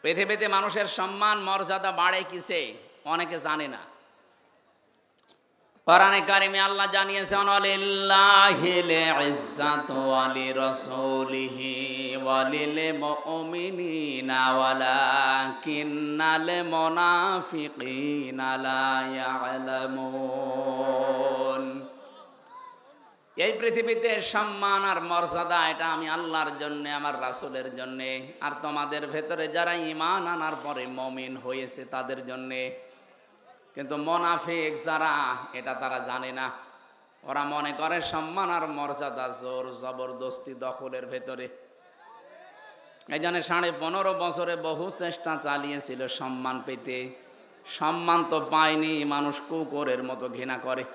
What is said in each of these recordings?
পৃথিবীতে মানুষের সম্মান মর্যাদা বাড়ে কিসে অনেকে জানে না। কোরআনে কারিমে আল্লাহ জানিয়েছেন, লিল্লাহিল ইজ্জাতু ওয়া লিরাসূলিহি ওয়া লিল মুমিনিনা ওয়ালাকিন্নাল মুনাফিকিনা লা ইয়ালামুন। এই পৃথিবীতে সম্মান আর মর্যাদা এটা আমি আল্লাহর জন্য, আমার রাসূলের জন্য, আর তোমাদের ভেতরে যারা ঈমান আনার পরে মুমিন হয়েছে তাদের জন্য। কিন্তু মুনাফিক যারা, এটা তারা জানে না। ওরা মনে করে সম্মান আর মর্যাদা জোর জবরদস্তি দখলের ভেতরে। এই জন্য 15.5 বছরে বহু চেষ্টা চালিয়েছিল সম্মান পেতে, সম্মান তো পায়নি, মানুষ কুকুরের মতো ঘৃণা করে।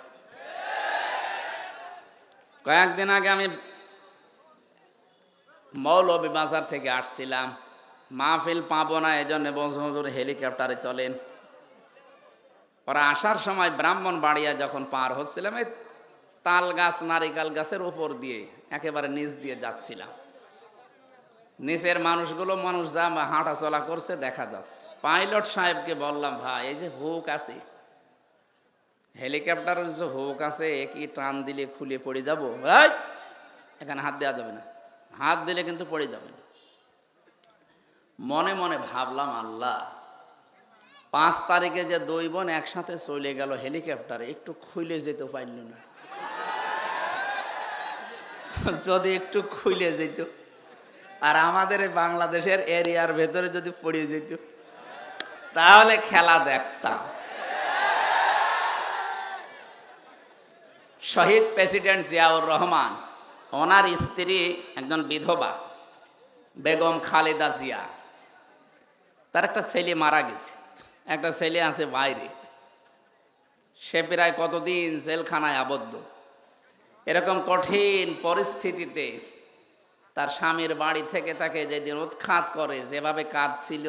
কয়েকদিন আগে আমি মৌলভীবাজার থেকে আসছিলাম, মাহফিল পাবো না এজন্য বজহুজুর হেলিকপ্টারে চলেন। ওরা আসার সময় ব্রাহ্মণবাড়িয়া যখন পার হচ্ছিলাম, এই তাল গাছ নারিকেল গাছের উপর দিয়ে একেবারে নিচ দিয়ে যাচ্ছিলাম। নিচের মানুষগুলো যা হাঁটা চলা করছে দেখা যাচ্ছে। পাইলট সাহেবকে বললাম, ভাই এই যে হুক আছে, হেলিকপ্টারের যে হুক আছে, কি টান দিলে খুলে পড়ে যাবো? এখানে হাত দেওয়া যাবে না, হাত দিলে কিন্তু পড়ে যাবে। মনে মনে ভাবলাম, আল্লাহ 5 তারিখে যে 2 বোন একসাথে চলে গেল হেলিকপ্টারে, একটু খুলে যেতে পারল না। যদি একটু খুলে যেত আর আমাদের বাংলাদেশের এরিয়ার ভেতরে যদি পড়ে যেত, তাহলে খেলা দেখতাম। শহীদ প্রেসিডেন্ট জিয়াউর রহমান, ওনার স্ত্রী একজন বিধবা বেগম খালেদা জিয়া, তার একটা ছেলে মারা গেছে, একটা ছেলে আছে বাইরে। সে প্রায় কতদিন জেলখানায় আবদ্ধ। এরকম কঠিন পরিস্থিতিতে তার স্বামীর বাড়ি থেকে তাকে যেদিন উৎখাত করে, যেভাবে কাঁদছিল,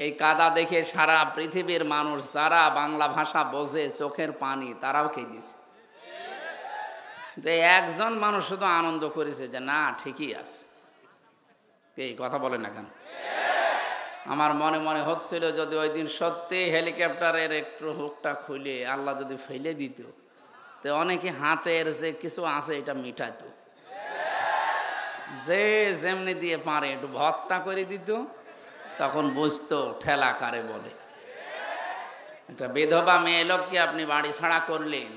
এই কাদা দেখে সারা পৃথিবীর মানুষ যারা বাংলা ভাষা বোঝে, চোখের পানি তারাও কেঁদেছে। যে একজন মানুষ শুধু আনন্দ করেছে যে না, ঠিকই আছে। এই কথা বলে না কেন? আমার মনে মনে হচ্ছিল, যদি ওই দিন সত্যি হেলিকপ্টারের একটু হুকটা খুলে আল্লাহ যদি ফেলে দিত, তো অনেকে হাতের যে কিছু আছে এটা মিটাইতো, যে যেমনি দিয়ে পারে একটু ভত্তা করে দিত, তখন বুঝতো ঠেলা কারে বলে। একটা বিধবা মেয়ে লোককে আপনি বাড়ি ছাড়া করলেন,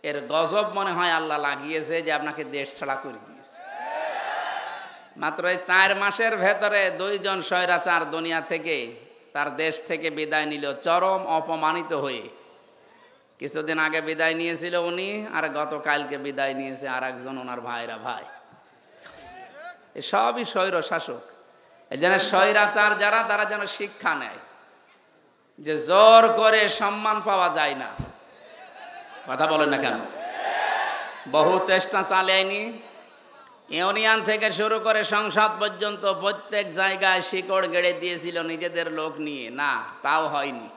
এর গজব মনে হয় আল্লাহ লাগিয়েছে যে আপনাকে দেশ ছাড়া করে দিয়েছে। মাত্র এই 4 মাসের ভেতরে 2 জন স্বৈরাচার দুনিয়া থেকে, তার দেশ থেকে বিদায় নিল চরম অপমানিত হয়ে। কিছুদিন আগে বিদায় নিয়েছিল উনি, আর গতকালকে বিদায় নিয়েছে আর একজন ওনার ভাইরা ভাই। সবই স্বৈর শাসক। এই জন্য স্বৈরাচার যারা, তারা যেন শিক্ষা নেয় যে জোর করে সম্মান পাওয়া যায় না। কথা বলেন না কেন? বহু চেষ্টা চালায়নি, ইউনিয়ন থেকে শুরু করে সংসদ পর্যন্ত প্রত্যেক জায়গায় শিকড় গেড়ে দিয়েছিল নিজেদের লোক নিয়ে, না তাও হয়নি।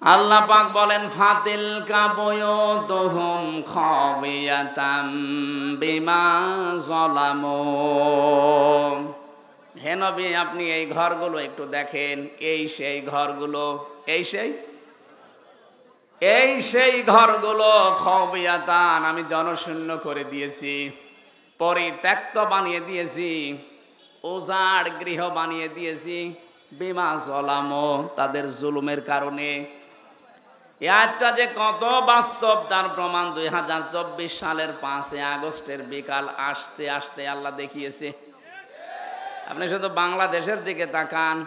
আল্লাহ পাক বলেন, ফাতিল কাবুয়ুতুহুম খাবিয়াতাম বিমা যালামু। হে নবী, আপনি এই ঘরগুলো একটু দেখেন, এই সেই ঘরগুলো, এই সেই ঘরগুলো খাবিয়াতান, আমি জনশূন্য করে দিয়েছি, পরিত্যক্ত বানিয়ে দিয়েছি, উজাড় গৃহ বানিয়ে দিয়েছি, বিমা যালামু, তাদের জুলুমের কারণে। এটা যে কত বাস্তব তার প্রমাণ 2024 সালের 5 আগস্টের বিকাল আসতে আসতে আল্লাহ দেখিয়েছে। আপনি শুধু বাংলাদেশের দিকে তাকান,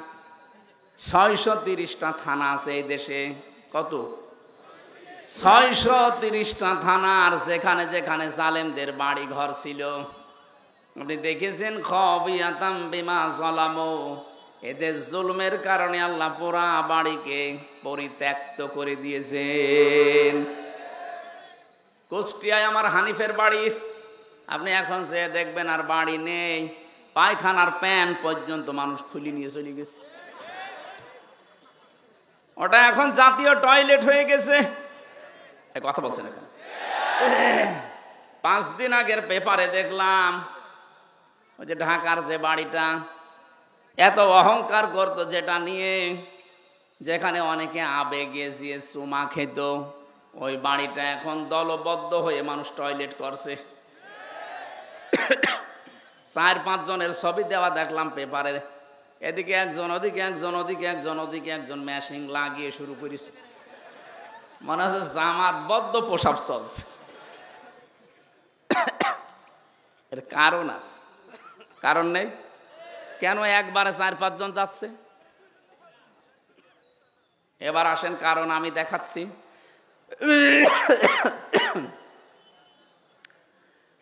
630টা থানা আছে এই দেশে। কত? 630টা থানার যেখানে যেখানে জালেমদের বাড়ি ঘর ছিল, আপনি দেখেছেন খাবিয়াতাম বিমা যালামু, এদের জুলুমের কারণে আল্লাহ পুরা বাড়িকে পরিত্যক্ত করে দিয়েছেন। কুষ্টিয়ায় আমার হানিফের বাড়ি, আপনি এখন যে দেখবেন আর বাড়ি নেই, পায়খানার প্যান পর্যন্ত মানুষ খুলে নিয়ে চলে গেছে। ওটা এখন জাতীয় টয়লেট হয়ে গেছে। কথা বলছেন এখন? 5 দিন আগের পেপারে দেখলাম ওই যে ঢাকার যে বাড়িটা, এত অহংকার করতো যেটা নিয়ে, যেখানে অনেকে আবেগে গিয়ে চুমা খেত, ওই বাড়িটা এখন দলবদ্ধ হয়ে মানুষ টয়লেট করছে। 4-5 জনের ছবি দেওয়া দেখলাম পেপারে, এদিকে একজন, ওদিকে একজন, ওদিকে একজন, ওদিকে একজন, মেশিন লাগিয়ে শুরু করেছে। মনে হচ্ছে জামাতবদ্ধ প্রসাব চলছে। এর কারণ আছে, কারণ নেই কেন? একবারে 4-5 জন যাচ্ছে। এবার আসেন কারণ আমি দেখাচ্ছি।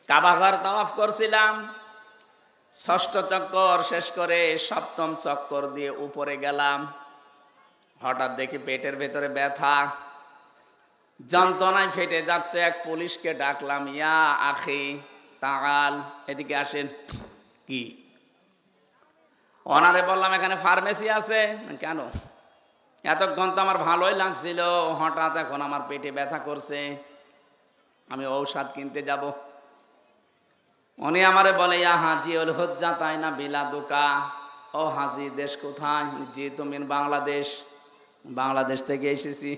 কাবাঘর তাওয়াফ করছিলাম, 6ষ্ঠ চক্কর শেষ করে 7ম চক্কর দিয়ে উপরে গেলাম। হঠাৎ দেখি পেটের ভেতরে ব্যথা, যন্ত্রণায় ফেটে যাচ্ছে। এক পুলিশকে ডাকলাম, ইয়া আখি তাগাল, এদিকে আসেন। কি? ওনারে বললাম এখানে ফার্মেসি আছে। কেন? এতক্ষণ তো আমার ভালোই লাগছিল, হঠাৎ এখন আমার পেটে ব্যথা করছে, আমি ঔষধ কিনতে যাব। উনি আমারে বলে, ইয়া হাজি ওল হজ্জা তাই না বিলাদুকা। ও হাজি, দেশ কোথায়? জি তুমি বাংলাদেশ। বাংলাদেশ থেকে এসেছি।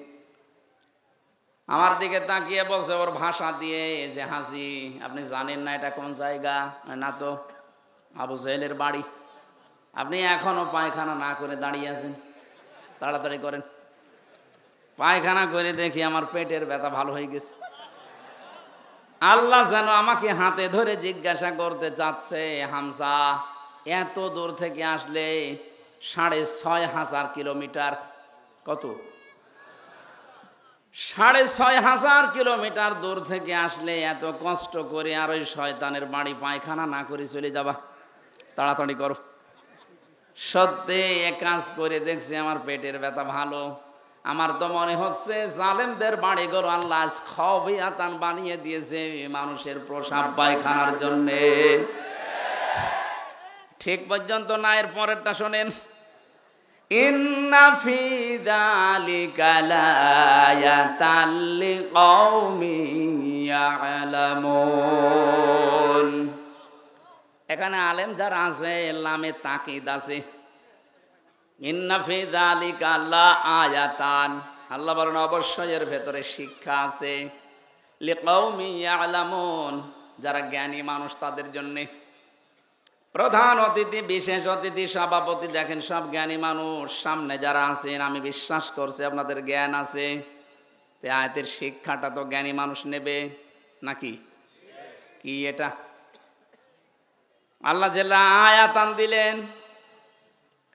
আমার দিকে তাকিয়ে বলছে ওর ভাষা দিয়ে যে, হাজি আপনি জানেন না এটা কোন জায়গা? না তো। আবু জাহেলের বাড়ি। আপনি এখনো পায়খানা না করে দাঁড়িয়ে আছেন, তাড়াতাড়ি করেন। পায়খানা করে দেখি আমার পেটের ব্যথা ভালো হয়ে গেছে। আল্লাহ যেন আমাকে হাতে ধরে জিজ্ঞাসা করতে চাচ্ছে, হামজা এত দূর থেকে আসলে 6,500 কিলোমিটার, কত? 6,500 কিলোমিটার দূর থেকে আসলে এত কষ্ট করে আর ওই শয়তানের বাড়ি পায়খানা না করে চলে যাবা? তাড়াতাড়ি করো। সত্যি এক কাজ করে দেখছি আমার পেটের ব্যথা ভালো। আমার তো মনে হচ্ছে জালেমদের বাড়িঘর আল্লাহ খবিয়াতান বানিয়ে দিয়েছে মানুষের প্রসাব পায়খানার জন্যে। ঠিক পর্যন্ত না, এর পরেরটা শোনেন। ইন্না ফি যালিকা লায়াতাল লিকাউমিন ইয়ালামুন। এখানে আলেম যারা আছে লামে তাকিদ আছে। ইন্না ফি যালিকা লাআয়াতান, আল্লাহ বলেন অবশ্যই এর ভেতরে শিক্ষা আছে। লিকাউমিন ইয়ালামুন, যারা জ্ঞানী মানুষ তাদের জন্য। প্রধান অতিথি, বিশেষ অতিথি, সভাপতি, দেখেন সব জ্ঞানী মানুষ। সামনে যারা আছেন আমি বিশ্বাস করছি আপনাদের জ্ঞান আছে। আয়াতের শিক্ষাটা তো জ্ঞানী মানুষ নেবে নাকি? কি এটা? আল্লাহ জেলা আয়াতান দিলেন,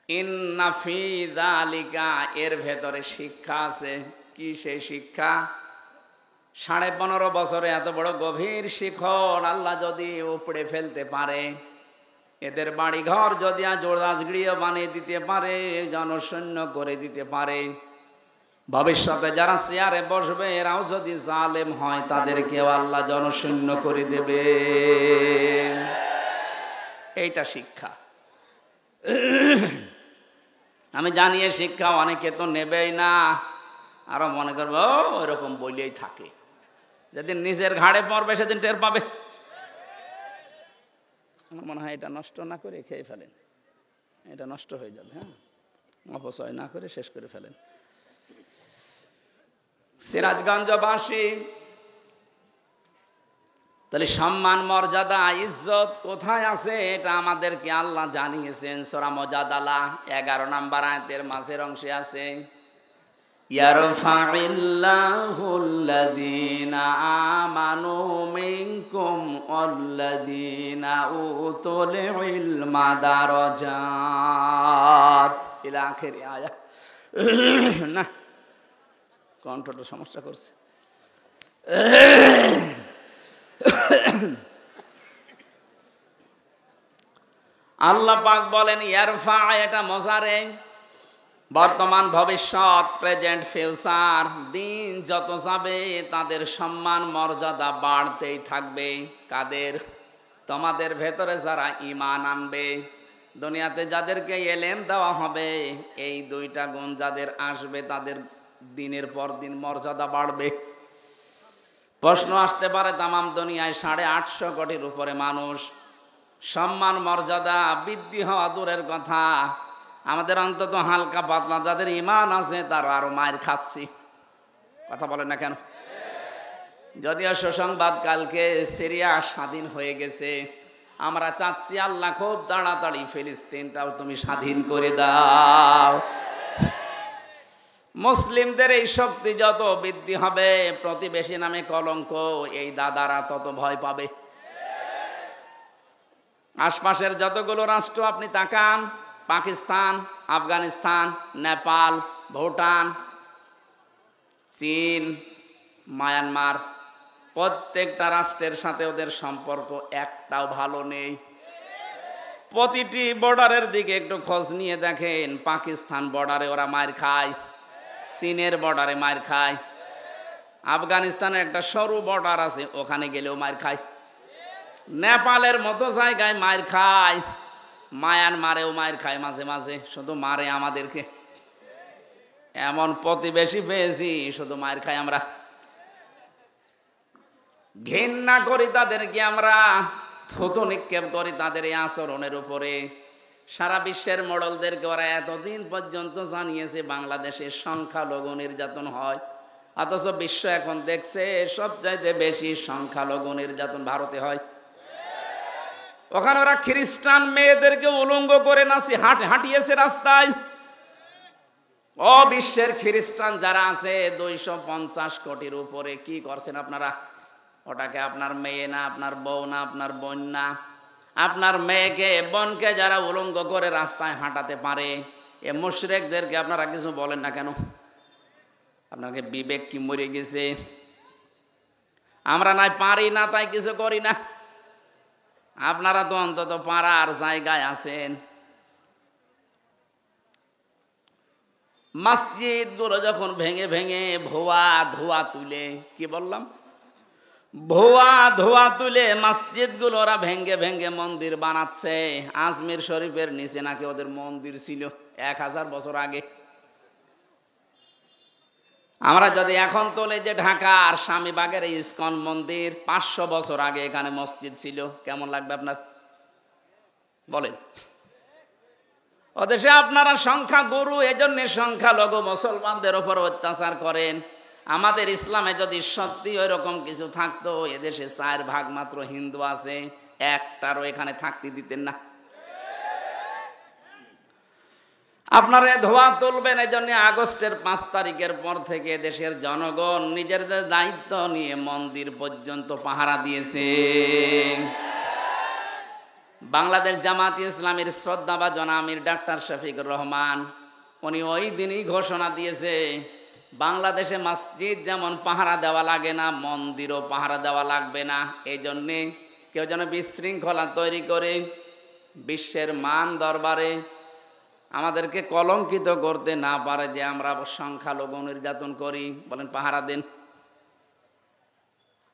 ইন্না ফি যালিকা, এর ভেতরে শিক্ষা আছে। কি সেই শিক্ষা? 15.5 বছরে এত বড় গভীর শিখন আল্লাহ যদি উপড়ে ফেলতে পারে, এদের বাড়ি ঘর যদি জোড়াজগড়িয়ে বানিয়ে দিতে পারে, জনশূন্য করে দিতে পারে, ভবিষ্যতে যারা চেয়ারে বসবে এরাও যদি জালেম হয় তাদেরকেও আল্লাহ জনশূন্য করে দেবে। এইটা শিক্ষা। আমি জানি এই শিক্ষা অনেকে তো নেবেই না, আরো মনে করবো ওইরকম বইলেই থাকে। যেদিন নিজের ঘাড়ে পড়বে সেদিন টের পাবে। আমার মনে হয় এটা নষ্ট না করে খেয়ে ফেলেন, এটা নষ্ট হয়ে যাবে। হ্যাঁ, অপচয় না করে শেষ করে ফেলেন। সিরাজগঞ্জবাসী, তাহলে সম্মান, মর্যাদা, ইজ্জত কোথায় আছে এটা আমাদেরকে আল্লাহ জানিয়েছেন। সূরা মুজাদালা 11 নম্বর আয়াতের মাঝের অংশে আছে, ইয়ারফাইল্লাহুল্লাযীনা আমানু মিনকুম ওয়াল্লাযীনা উতুল ইলমা দারাজাত ইলা আখির আয়াত। না, কণ্ঠটা সমস্যা করছে। আল্লাহ পাক বলেন ইয়ারফা, এটা মজারে, বর্তমান, ভবিষ্যৎ, প্রেজেন্ট, ফিউচার। দিন যত যাবে তাদের সম্মান মর্যাদা বাড়তেই থাকবে। কাদের? তোমাদের ভেতরে যারা ঈমান আনবে, দুনিয়াতে যাদেরকে ইলম দেওয়া হবে, এই 2টা গুণ যাদের আসবে তাদের দিনের পর দিন মর্যাদা বাড়বে। প্রশ্ন আসতে পারে, তামাম দুনিয়ায় 850 কোটির উপরে মানুষ, সম্মান মর্যাদা বৃদ্ধি হওয়া দূরের কথা, আমাদের অন্তত হালকা পাতলা যাদের ঈমান আছে তারা আরো মায়ের খাচ্ছি। কথা বলেন না কেন? যদিও সুসংবাদ, কালকে সিরিয়া স্বাধীন হয়ে গেছে। আমরা চাচ্ছি আল্লাহ খুব তাড়াতাড়ি ফিলিস্তিনটাও তুমি স্বাধীন করে দাও। মুসলিমদের এই শক্তি যত বৃদ্ধি হবে, প্রতিবেশী নামে কলঙ্ক এই দাদারা তত ভয় পাবে। আশপাশের যতগুলো রাষ্ট্র আপনি তাকান, পাকিস্তান, আফগানিস্তান, নেপাল, ভুটান, চীন, মায়ানমার, প্রত্যেকটা রাষ্ট্রের সাথে ওদের সম্পর্ক একটাও ভালো নেই। প্রতিটি বর্ডারের দিকে একটু খোঁজ নিয়ে দেখেন, পাকিস্তান বর্ডারে ওরা মার খায়, চীনের বর্ডারে মার খায়, আফগানিস্তানের একটা সরু বর্ডার আছে ওখানে গেলেও মার খায়, নেপালের মতো জায়গায় মার খায়, মায়ানমারেও মার খায় মাঝে মাঝে, শুধু মারে আমাদেরকে। এমন প্রতিবেশী পেয়েছি শুধু মার খায় আমরা। ঘৃণা করি তাদেরকে, আমরা থুতু নিক্ষেপ করি তাদের এই আচরণের উপরে। সারা বিশ্বের মডেলদেরকে ওরা এতদিন পর্যন্ত জানিয়েছে বাংলাদেশের সংখ্যালঘু নির্যাতন হয়, অথচ বিশ্ব এখন দেখছে সবচাইতে বেশি সংখ্যালঘু নির্যাতন ভারতে হয়। ওখানে ওরা খ্রিস্টান মেয়েদেরকে উলঙ্গ করে নাচি হাঁটিয়েছে রাস্তায়। ও বিশ্বের খ্রিস্টান যারা আছে 250 কোটির উপরে, কি করছেন আপনারা? ওটাকে আপনার মেয়ে না, আপনার বউ না, আপনার বোন না, আপনার মেয়েকে বোনকে যারা উলঙ্গ করে রাস্তায় হাঁটাতে পারে, এ মুশরিকদেরকে আপনারা কিছু বলেন না কেন? আপনাকে বিবেক কি মরে গেছে? আমরা নাই পারি না তাই কিছু করি না, আপনারা তো অন্তত পারার জায়গায় আছেন। মসজিদ গুলো যখন ভেঙে ভেঙে ভুয়া ধোয়া তুলে, কি বললাম, ভুয়া ধোয়া তুলে মসজিদ গুলো ওরা ভেঙ্গে ভেঙ্গে মন্দির বানাচ্ছে। আজমির শরীফের নিচে নাকি ওদের মন্দির ছিল 1000 বছর আগে। আমরা যদি এখন তোলে যে ঢাকার স্বামীবাগের ইসকন মন্দির 500 বছর আগে এখানে মসজিদ ছিল, কেমন লাগবে আপনার বলেন? ওদেশে আপনারা সংখ্যা গুরু, এজন্য সংখ্যালঘু মুসলমানদের উপর অত্যাচার করেন। আমাদের ইসলামে যদি সত্যি ওই রকম কিছু থাকতো, এদেশে 4 ভাগ মাত্র হিন্দু আছে, একটারও এখানে থাকতে দিতেন না। আপনারা ধোয়া তুলবেন, এই জন্য আগস্টের 5 তারিখের পর থেকে দেশের জনগণ নিজেদের দায়িত্ব নিয়ে মন্দির পর্যন্ত পাহারা দিয়েছে। বাংলাদেশ জামাত ইসলামীর শ্রদ্ধাভাজন আমির ডাক্তার শফিকুর রহমান, উনি ওই দিনই ঘোষণা দিয়েছে, বাংলাদেশে মসজিদ যেমন পাহারা দেওয়া লাগে না, মন্দিরও পাহারা দেওয়া লাগবে না। এই জন্যে কেউ যেন বিশৃঙ্খলা তৈরি করে বিশ্বের মান দরবারে আমাদেরকে কলঙ্কিত করতে না পারে যে আমরা সংখ্যালঘু নির্যাতন করি। বলেন পাহারা দেন।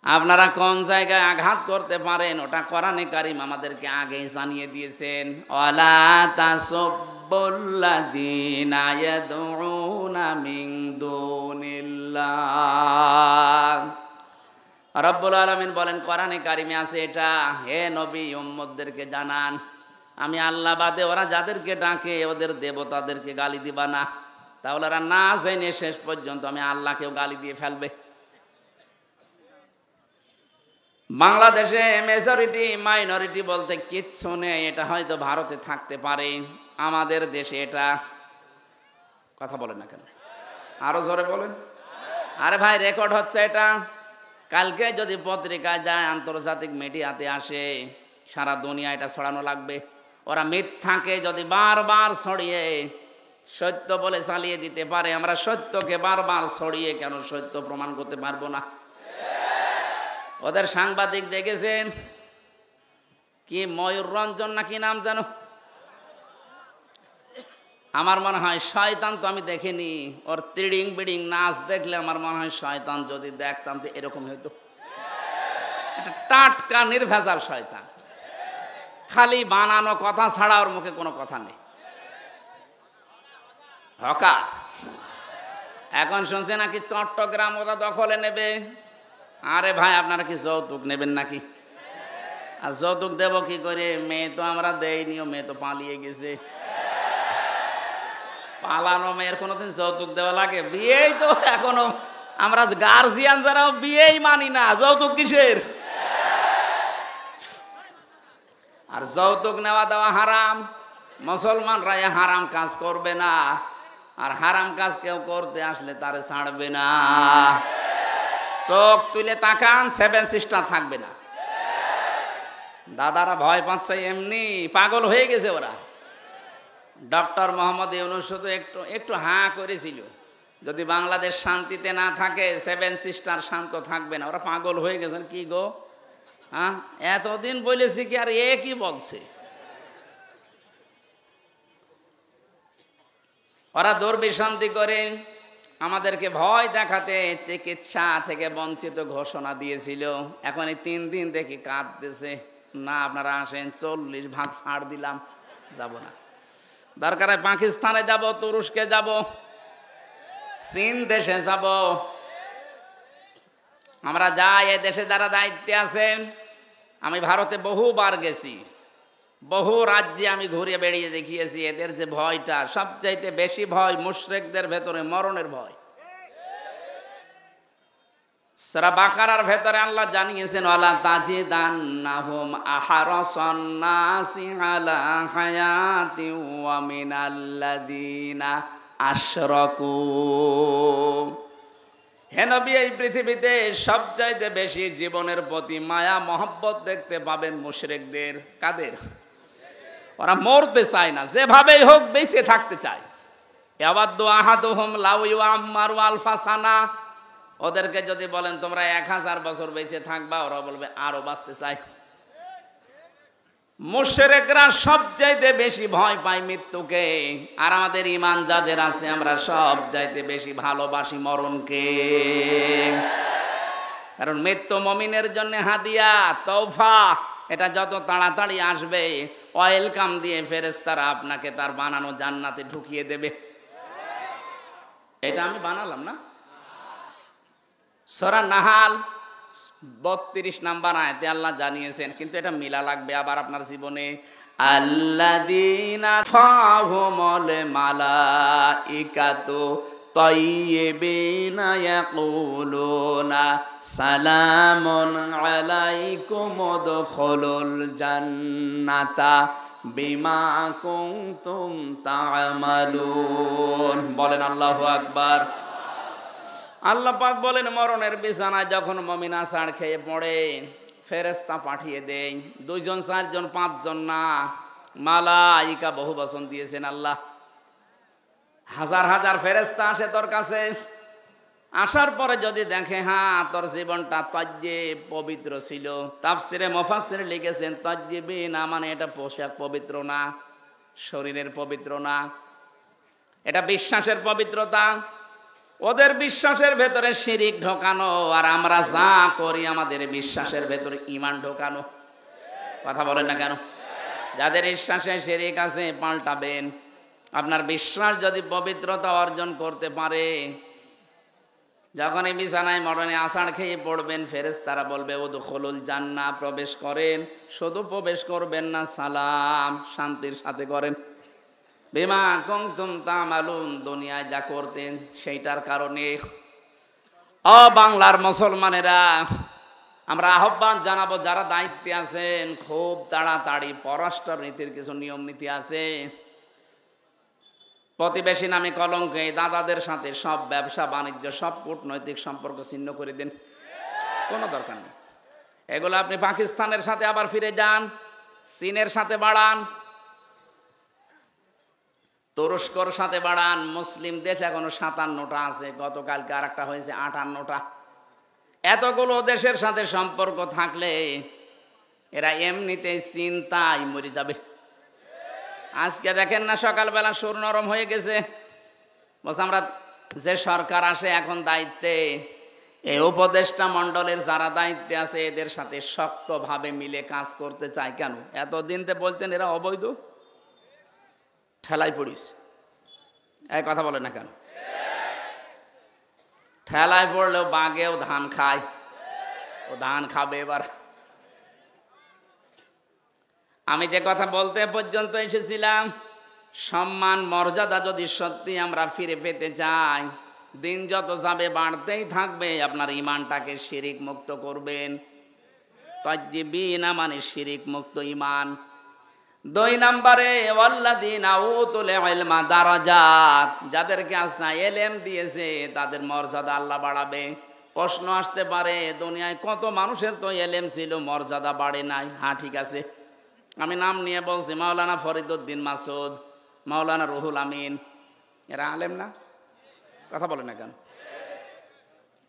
আপনারা কোন জায়গায় আঘাত করতে পারেন ওটা কোরআনে কারীম আমাদেরকে আগেই জানিয়ে দিয়েছেন। ওয়ালা তাসুবুল্লাযীনা ইয়াদউনা মিন দুনিল্লাহ। রব্বুল আলামিন বলেন কোরআনে কারীমে আছে এটা, হে নবী উম্মতদেরকে জানান, আমি আল্লাহ বাদে ওরা যাদেরকে ডাকে ওদের দেবতাদেরকে গালি দিবা না, তাহলে ওরা না জেনে শেষ পর্যন্ত আমি আল্লাহকেও গালি দিয়ে ফেলবে। বাংলাদেশে মেজরিটি মাইনরিটি বলতে কিচ্ছু নেই, এটা হয়তো ভারতে থাকতে পারে, আমাদের দেশে এটা। কথা বলেন না কেন? আরো জোরে বলেন। আরে ভাই রেকর্ড হচ্ছে এটা, কালকে যদি পত্রিকায় যায়, আন্তর্জাতিক মিডিয়াতে আসে, সারা দুনিয়া এটা ছড়ানো লাগবে। ওরা মিথ্যাকে যদি বারবার ছড়িয়ে সত্য বলে চালিয়ে দিতে পারে, আমরা সত্যকে বারবার ছড়িয়ে কেন সত্য প্রমাণ করতে পারবো না? ওদের সাংবাদিক দেখেছেন কি, ময়ূর রঞ্জন নাকি নাম জানো, আমার মনে হয় শয়তান, তো আমি দেখিনি, ওর তিড়িং বিড়িং নাচ দেখলে আমার মনে হয় শয়তান যদি দেখতাম তো এরকম হইতো। এটা টাটকা নির্ভেজাল শয়তান, খালি বানানো কথা ছাড়া ওর মুখে কোনো কথা নেই। হকা এখন শুনছে নাকি চট্টগ্রাম ওরা দখলে নেবে। আরে ভাই আপনারা কি যৌতুক নেবেন নাকি? আর যৌতুক দেব কি করে? মেয়ে তো আমরা দেইনি, মেয়ে তো পালিয়ে গেছে। পালানো মেয়ের কোনোদিন যৌতুক দেওয়া লাগে? বিয়েই তো এখনো আমরা গার্জিয়ান যারাও বিয়েই মানি না, যৌতুক কিসের? আর যৌতুক নেওয়া দেওয়া হারাম। মুসলমানরা এ হারাম কাজ করবে না, আর হারাম কাজ কেউ করতে আসলে তারে ছাড়বে না। চোখ তুলে তাকান, 7 সিস্টার থাকবে না। দাদারা ভয় পাচ্ছে, এমনি পাগল হয়ে গেছে ওরা। ডক্টর মোহাম্মদ ইউনূস শুধু একটু হাঁ করেছিল, যদি বাংলাদেশ শান্তিতে না থাকে 7 সিস্টার শান্ত থাকবে না। ওরা পাগল হয়ে গেছেন। কি গো, হ্যাঁ এতদিন বলেছি কি, আর এ কি বলছে? ওরা দুর্বিসন্ধি করে আমাদেরকে ভয় দেখাতে চিকিৎসা থেকে বঞ্চিত ঘোষণা দিয়েছিল। এখন এই 3 দিন দেখি কাঁদতেছে, না আপনারা আসেন, 40 ভাগ ছাড় দিলাম, যাব না। দরকার হয় পাকিস্তানে যাব, তুরস্কে যাব, চীন দেশে যাব, আমরা যাই। এ দেশে যারা দায়িত্বে আছেন, আমি ভারতে বহুবার গেছি, বহু রাজ্যে আমি ঘুরে বেড়িয়ে দেখিয়েছি। এদের যে ভয়টা, সবচাইতে বেশি ভয় মুশরিকদের ভেতরে মরণের ভয়। সূরা বাকারার ভেতরে আল্লাহ জানিয়েছেন, ওয়ালা তাজিদান্নাহুম আহরাসান নাসি আলা হায়াতি ওয়া মিনাল্লাযিনা আশরাকু। হে নবী, এই পৃথিবীতে সবচাইতে বেশি জীবনের প্রতি মায়া মহব্বত দেখতে পাবেন মুশরিকদের। কাদের? ওরা মরতে চায় না, যেভাবেই হোক বেঁচে থাকতে চায়। ইয়াওয়াদ্দু আহাদুহুম লাউ ইউআম্মারু আলফা সানা। ওদেরকে যদি বলেন তোমরা 1000 বছর বেঁচে থাকবা, ওরা বলবে আরো বাঁচতে চাই। মুশরিকরা সবচাইতে বেশি ভয় পায় মৃত্যুকে, আর আমাদের ঈমান যাদের আছে আমরা সবচাইতে বেশি ভালোবাসি মরণকে। কারণ মৃত্যু মুমিনের জন্য হাদিয়া, তওফা। এটা যত তাড়াতাড়ি আসবে, ওয়েলকাম দিয়ে ফেরেশতারা আপনাকে তার বানানো জান্নাতে ঢুকিয়ে দেবে। এটা আমি বানালাম না। সূরা নাহাল 32 নম্বর আয়াতে আল্লাহ জানিয়েছেন, কিন্তু এটা মিলা লাগবে আবার আপনার জীবনে। আল্লাযীনা তাহুমুল মালাইকাতু তাইয়্যিবিনা ইয়াকুলুনা সালামুন আলাইকুম উদখুলুল জান্নাতা বিমা কুনতুম তা'মালুন। বলেন আল্লাহু আকবার। আল্লাহ পাক বলেন, মরণের বিছানায় যখন মুমিন আছাড় খেয়ে পড়ে, ফেরেশতা পাঠিয়ে দেয়। 2 জন 4 জন 5 জন না, মালাইকা বহু বচন দিয়েছেন আল্লাহ। হাজার হাজার ফেরেশতা আসে তোর কাছে। আসার পরে যদি দেখে হ্যাঁ তোর জীবনটা তাজ্জিব পবিত্র ছিল, তাফসিরে মুফাসসির লিখেছেন তাজ্জিবি না মানে এটা পোশাক পবিত্র না, শরীরের পবিত্র না, এটা বিশ্বাসের পবিত্রতা। ওদের বিশ্বাসের ভেতরে শিরিক ঢোকানো, আর আমরা যা করি আমাদের বিশ্বাসের ভেতরে ঈমান ঢোকানো। কথা বলেন না কেন? যাদের বিশ্বাসে শিরিক আছে পাল্টাবেন। আপনার বিশ্বাস যদি পবিত্রতা অর্জন করতে পারে, যখন এই বিছানায় মরণে আষাঢ় খেয়ে পড়বেন, ফেরেশতারা বলবে উদখুলুল জান্নাহ, প্রবেশ করেন। শুধু প্রবেশ করবেন না, সালাম শান্তির সাথে করেন। বিমা কুনতুম তা'মালুন, দুনিয়ায় যা করতেন সেইটার কারণে। ও বাংলার মুসলমানেরা, আমরা আহ্বান জানাবো যারা দায়িত্বে আছেন, খুব তাড়াতাড়ি পররাষ্ট্র নীতির কিছু নিয়ম নীতি আছে। প্রতিবেশী নামে কলঙ্কে দাদাদের সাথে সব ব্যবসা বাণিজ্য, সব কূটনৈতিক সম্পর্ক ছিন্ন করে দেন, কোনো দরকার নেই। এগুলো আপনি পাকিস্তানের সাথে আবার ফিরে যান, চীনের সাথে বাড়ান, তুরস্কর সাথে বাড়ান। মুসলিম দেশ এখনো 57টা আছে, গতকালকে আর একটা হয়েছে 58টা। এতগুলো দেশের সাথে সম্পর্ক থাকলে এরা এমনিতেই চিন্তায় মরে যাবে। আজকে দেখেন না, সকালবেলা সুর নরম হয়ে গেছে। বলছে আমরা যে সরকার আসে এখন দায়িত্বে, এই উপদেষ্টা মণ্ডলের যারা দায়িত্বে আছে এদের সাথে শক্তভাবে মিলে কাজ করতে চায়। কেন? এতদিন তো বলতেন এরা অবৈধ, ঠেলায় পড়িস। এই কথা বলে না কেন? ঠেলায় পড়লেও বাঘেও ধান খায়, ও ধান খাবে এবার। আমি যে কথা বলতে পর্যন্ত এসেছিলাম, সম্মান মর্যাদা যদি সত্যি আমরা ফিরে পেতে চাই, দিন যত যাবে বাড়তেই থাকবে। আপনার ইমানটাকে শিরিক মুক্ত করবেন। তাজ্জিবিনা মানে শিরিক মুক্ত ইমান। 2 নম্বরে ওয়াল্লাযীনা উতুল ইলমা দারাজাত, যাদেরকে আল্লাহ ইলম দিয়েছে তাদের মর্যাদা আল্লাহ বাড়াবে। প্রশ্ন আসতে পারে, দুনিয়ায় কত মানুষের তো ইলম ছিল, মর্যাদা বাড়ে নাই। হ্যাঁ, ঠিক আছে, আমি নাম নিয়ে বলছি, মাওলানা ফরিদউদ্দিন মাসুদ, মাওলানা রুহুল আমিন, এরা আলেম না? কথা বলে না কেন?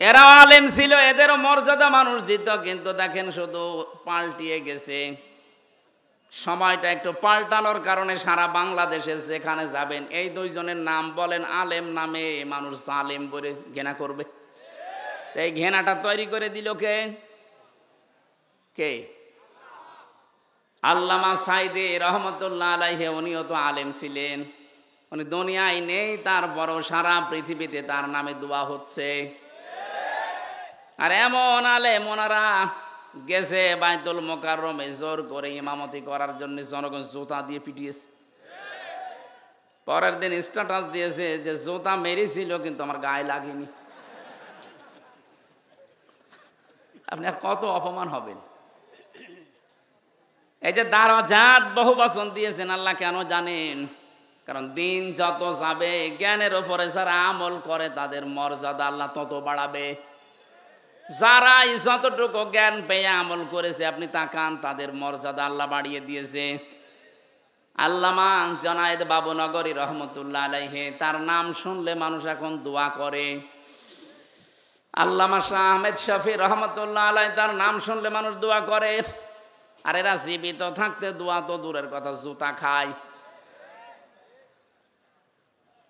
এরাও আলেম ছিল, এদেরও মর্যাদা মানুষ দিত। কিন্তু দেখেন শুধু পাল্টিয়ে গেছে। সময়টা একটু পাল্টানোর কারণে সারা বাংলাদেশে যেখানে যাবেন এই 2 জনের নাম বলেন, আলেম নামে মানুষ জালেম বলে ঘৃণা করবে। এই ঘৃণাটা তৈরি করে দিল কে? কে? আল্লামা সাইদি রহমতুল্লাহ আলাইহি, উনিও তো আলেম ছিলেন। উনি দুনিয়ায় নেই, তারপরও সারা পৃথিবীতে তার নামে দোয়া হচ্ছে। আর এমন আলেম, ওনারা গেছে বাইতুল মোকাররমে জোর করে ইমামতি করার জন্য, জনগণ জুতা দিয়ে পিটিয়েছে। পরের দিন স্ট্যাটাস দিয়েছে যে জুতা মেরেছিল কিন্তু আমার গায়ে লাগেনি। আপনি আর কত অপমান হবেন? এই যে দারাজাত বহু বচন দিয়েছেন আল্লাহ, কেন জানেন? কারণ দিন যত যাবে, জ্ঞানের উপরে যারা আমল করে তাদের মর্যাদা আল্লাহ তত বাড়াবে। যারা যতটুকু জ্ঞান পেয়ে আমল করেছে, আপনি তাকান, তাদের মর্যাদা আল্লাহ বাড়িয়ে দিয়েছে। আল্লামা জনায়েদ বাবুনগরী রহমতুল্লাহ আলাইহি, তার নাম শুনলে মানুষ এখন দোয়া করে। আল্লামা শাহ আহমেদ শফি রহমতুল্লাহ আলাইহি, তার নাম শুনলে মানুষ দোয়া করে। আর এরা জীবিত থাকতে দোয়া তো দূরের কথা, জুতা খায়।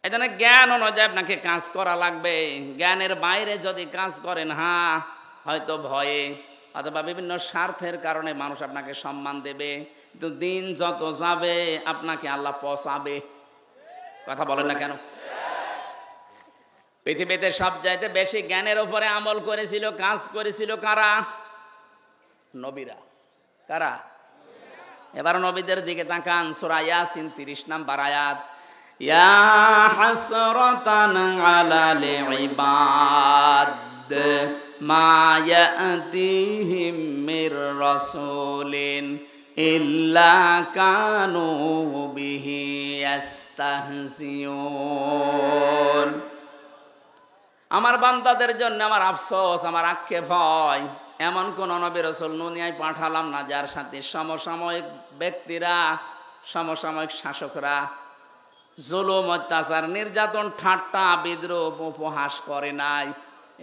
এই জন্য জ্ঞান অনুযায়ী আপনাকে কাজ করা লাগবে। জ্ঞানের বাইরে যদি কাজ করেন, হ্যাঁ হয়তো ভয়ে অথবা বিভিন্ন স্বার্থের কারণে মানুষ আপনাকে সম্মান দেবে, কিন্তু দিন যত যাবে আপনাকে আল্লাহ পচাবে। কথা বলেন না কেন? পৃথিবীতে সবচাইতে বেশি জ্ঞানের উপরে আমল করেছিল, কাজ করেছিল কারা? নবীরা। কারা? এবার নবীদের দিকে তাকান, সূরা ইয়াসিন 30 নম্বর আয়াত। ইয়া হাসরাতান আলাল ইবাদ মা ইয়াতিহিম মির রাসূলিন ইল্লা কানু বিহি ইস্তাহজিউন। আমার বান্দাদের জন্য আমার আফসোস, আমার আক্ষেপ হয়, এমন কোন নবী রাসূল দুনিয়ায় পাঠালাম না যার সাথে সমসাময়িক ব্যক্তিরা, সমসাময়িক শাসকরা জুলুম, অত্যাচার, নির্যাতন, ঠাট্টা, বিদ্রূপ, উপহাস করে নাই।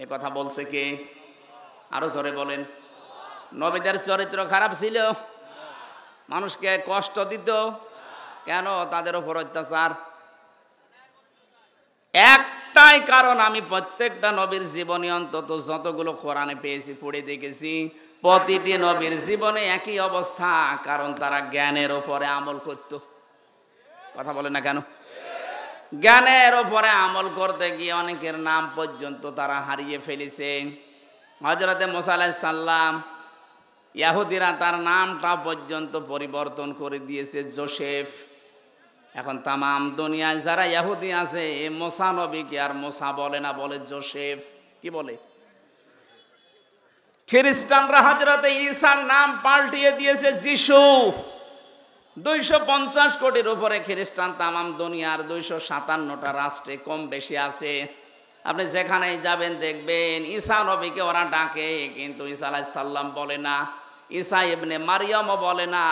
এ কথা বলছে কে? আরো জোরে বলেন। নবীদের চরিত্র খারাপ ছিল? মানুষকে কষ্ট দিত? কেন? তাদের উপর অত্যাচার। একটাই কারণ, আমি প্রত্যেকটা নবীর জীবনী অন্তত যতগুলো কোরআনে পেয়েছি, পড়ে দেখেছি, প্রতিটি নবীর জীবনে একই অবস্থা, কারণ তারা জ্ঞানের উপরে আমল করত। কথা বলে না কেন? জ্ঞানের উপরে আমল করতে গিয়ে অনেকের নাম পর্যন্ত তারা হারিয়ে ফেলেছে। হযরতে মুসা আলাইহিস সালাম, ইহুদিরা তার নামটা পর্যন্ত পরিবর্তন করে দিয়েছে যোসেফ। এখন তামাম দুনিয়ায় যারা ইহুদি আছে, মুসা নবীকে আর মুসা বলে না, বলে যোসেফ। কি বলে? খ্রিস্টানরা হযরতে ঈসার নাম পাল্টিয়ে দিয়েছে যিশু। 250 কোটির উপরে খ্রিস্টান তামাম দুনিয়ার 257টা রাষ্ট্রে কম বেশি আছে। আপনি যেখানেই যাবেন দেখবেন ঈসা নবীকে ওরা ডাকে, কিন্তু ঈসা আলাইহিস সালাম বলে না, ঈসা ইবনে মারিয়ামও বলে না,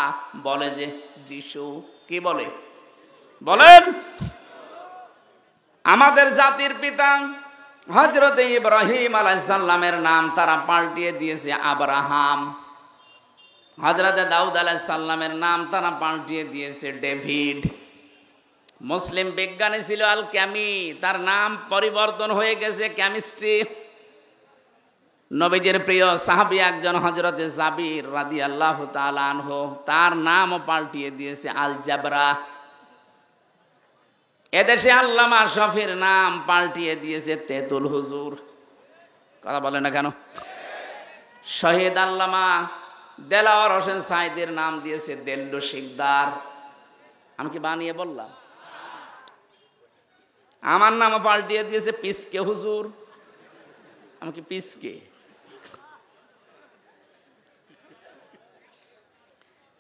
বলে যে যিশু। কি বলে? বলেন। আমাদের জাতির পিতা হযরতে ইব্রাহিম আলাইহিস সালামের নাম তারা পাল্টিয়ে দিয়েছে আব্রাহাম। হযরতে দাউদ আলাইহিস সালামের নাম তারা পাল্টিয়ে দিয়েছে ডেভিড। মুসলিম বিজ্ঞানী ছিল আল ক্যামি, তার নাম পরিবর্তন হয়ে গেছে কেমিস্ট্রি। নবীজির প্রিয় সাহাবী একজন হযরতে জাবির রাদিয়াল্লাহু তাআলা আনহু, তার নামও পাল্টিয়ে দিয়েছে আল জাবরা। এদেশে আল্লামা শফির নাম পাল্টিয়ে দিয়েছে তেতুল হুজুর। কথা বলে না কেন? শহীদ আল্লামা দেলাওয়ার হোসেন সাঈদীর নাম দিয়েছে দেল্লু শিকদার। আমি কি বানিয়ে বললাম? আমার নামও পাল্টিয়ে দিয়েছে পিসকে হুজুর। আমি কি পিসকে?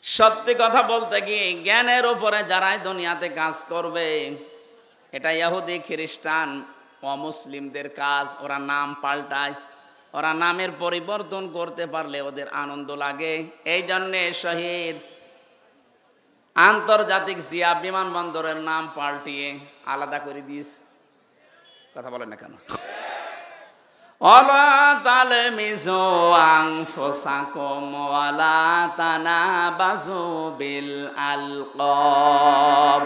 সত্যি কথা বলতে কি, জ্ঞানের উপরে যারাই দুনিয়াতে কাজ করবে, এটা ইহুদি খ্রিস্টান অমুসলিমদের কাজ। ওরা নাম পাল্টায়, ওরা নামের পরিবর্তন করতে পারলে ওদের আনন্দ লাগে। এই জন্যে শহীদ আন্তর্জাতিক জিয়া বিমানবন্দরের নাম পাল্টিয়ে আলাদা করে দিয়েছে। কথা বলেন না কেন? ওয়ালা তালমিজু আনফুসাকুম ওয়ালা তানাবাজু বিল আলকাব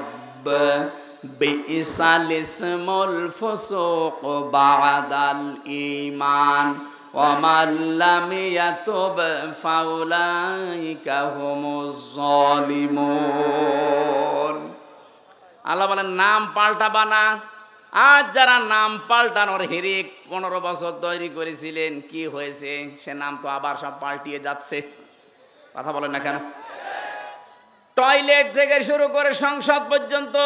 বিইসাল ইসমুল ফুসুক বাদাল ঈমান ওয়া মান লাম ইয়াতুব ফাউলাইকা হুমুজ জালিমুন। আল্লাহ বলেন নাম পাল্টাবা না। আজ যারা নাম পাল্টানোর হিরিক 15 বছর তৈরি করেছিলেন, কি হয়েছে? সে নাম তো আবার সব পাল্টিয়ে যাচ্ছে। কথা বলেন না কেন? টয়লেট থেকে শুরু করে সংসদ পর্যন্ত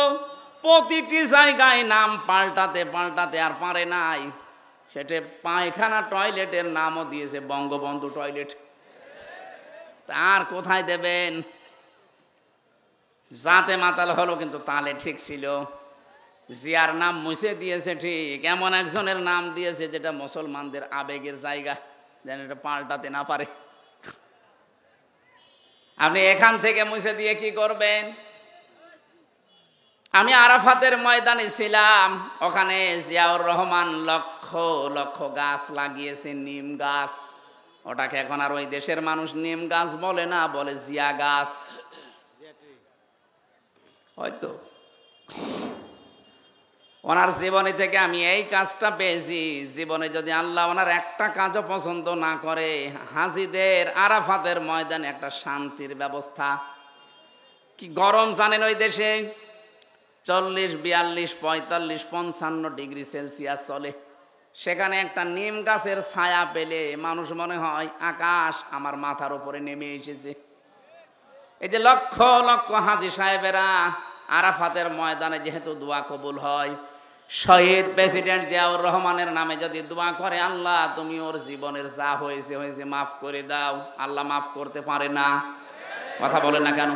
প্রতিটি জায়গায় নাম পাল্টাতে পাল্টাতে আর পারে নাই। সেটা পায়খানা টয়লেটের নামও দিয়েছে বঙ্গবন্ধু টয়লেট। আর কোথায় দেবেন? জাতে মাতাল হলো, কিন্তু তালে ঠিক ছিল। জিয়ার নাম মুছে দিয়েছে ঠিক, এমন একজনের নাম দিয়েছে যেটা মুসলমানদের আবেগের জায়গা, যেন এটা পাল্টাতে না পারে। আপনি এখান থেকে মুছে দিয়ে কি করবেন? আমি আরাফাতের ময়দানে ছিলাম, ওখানে জিয়াউর রহমান লক্ষ লক্ষ গাছ লাগিয়েছে, নিম গাছ। ওটাকে এখন আর ওই দেশের মানুষ নিম গাছ বলে না, বলে জিয়া গাছ। হয়তো ওনার জীবনী থেকে আমি এই কাজটা পেয়েছি। জীবনে যদি আল্লাহ ওনার একটা কাজও পছন্দ না করে, হাজিদের আরাফাতের ময়দানে একটা শান্তির ব্যবস্থা। কি গরম জানেন ওই দেশে? 40, 42, 45, 55 ডিগ্রি সেলসিয়াস চলে। সেখানে একটা নিম গাছের ছায়া পেলে মানুষ মনে হয় আকাশ আমার মাথার উপরে নেমে এসেছে। এই যে লক্ষ লক্ষ হাজি সাহেবেরা আরাফাতের ময়দানে যেহেতু দোয়া কবুল হয়, শহীদ প্রেসিডেন্ট জিয়াউর রহমানের নামে যদি দোয়া করে, আল্লাহ তুমি ওর জীবনের যা হয়েছে হয়েছে মাফ করে দাও, আল্লাহ মাফ করতে পারে না? কথা বলে না কেন?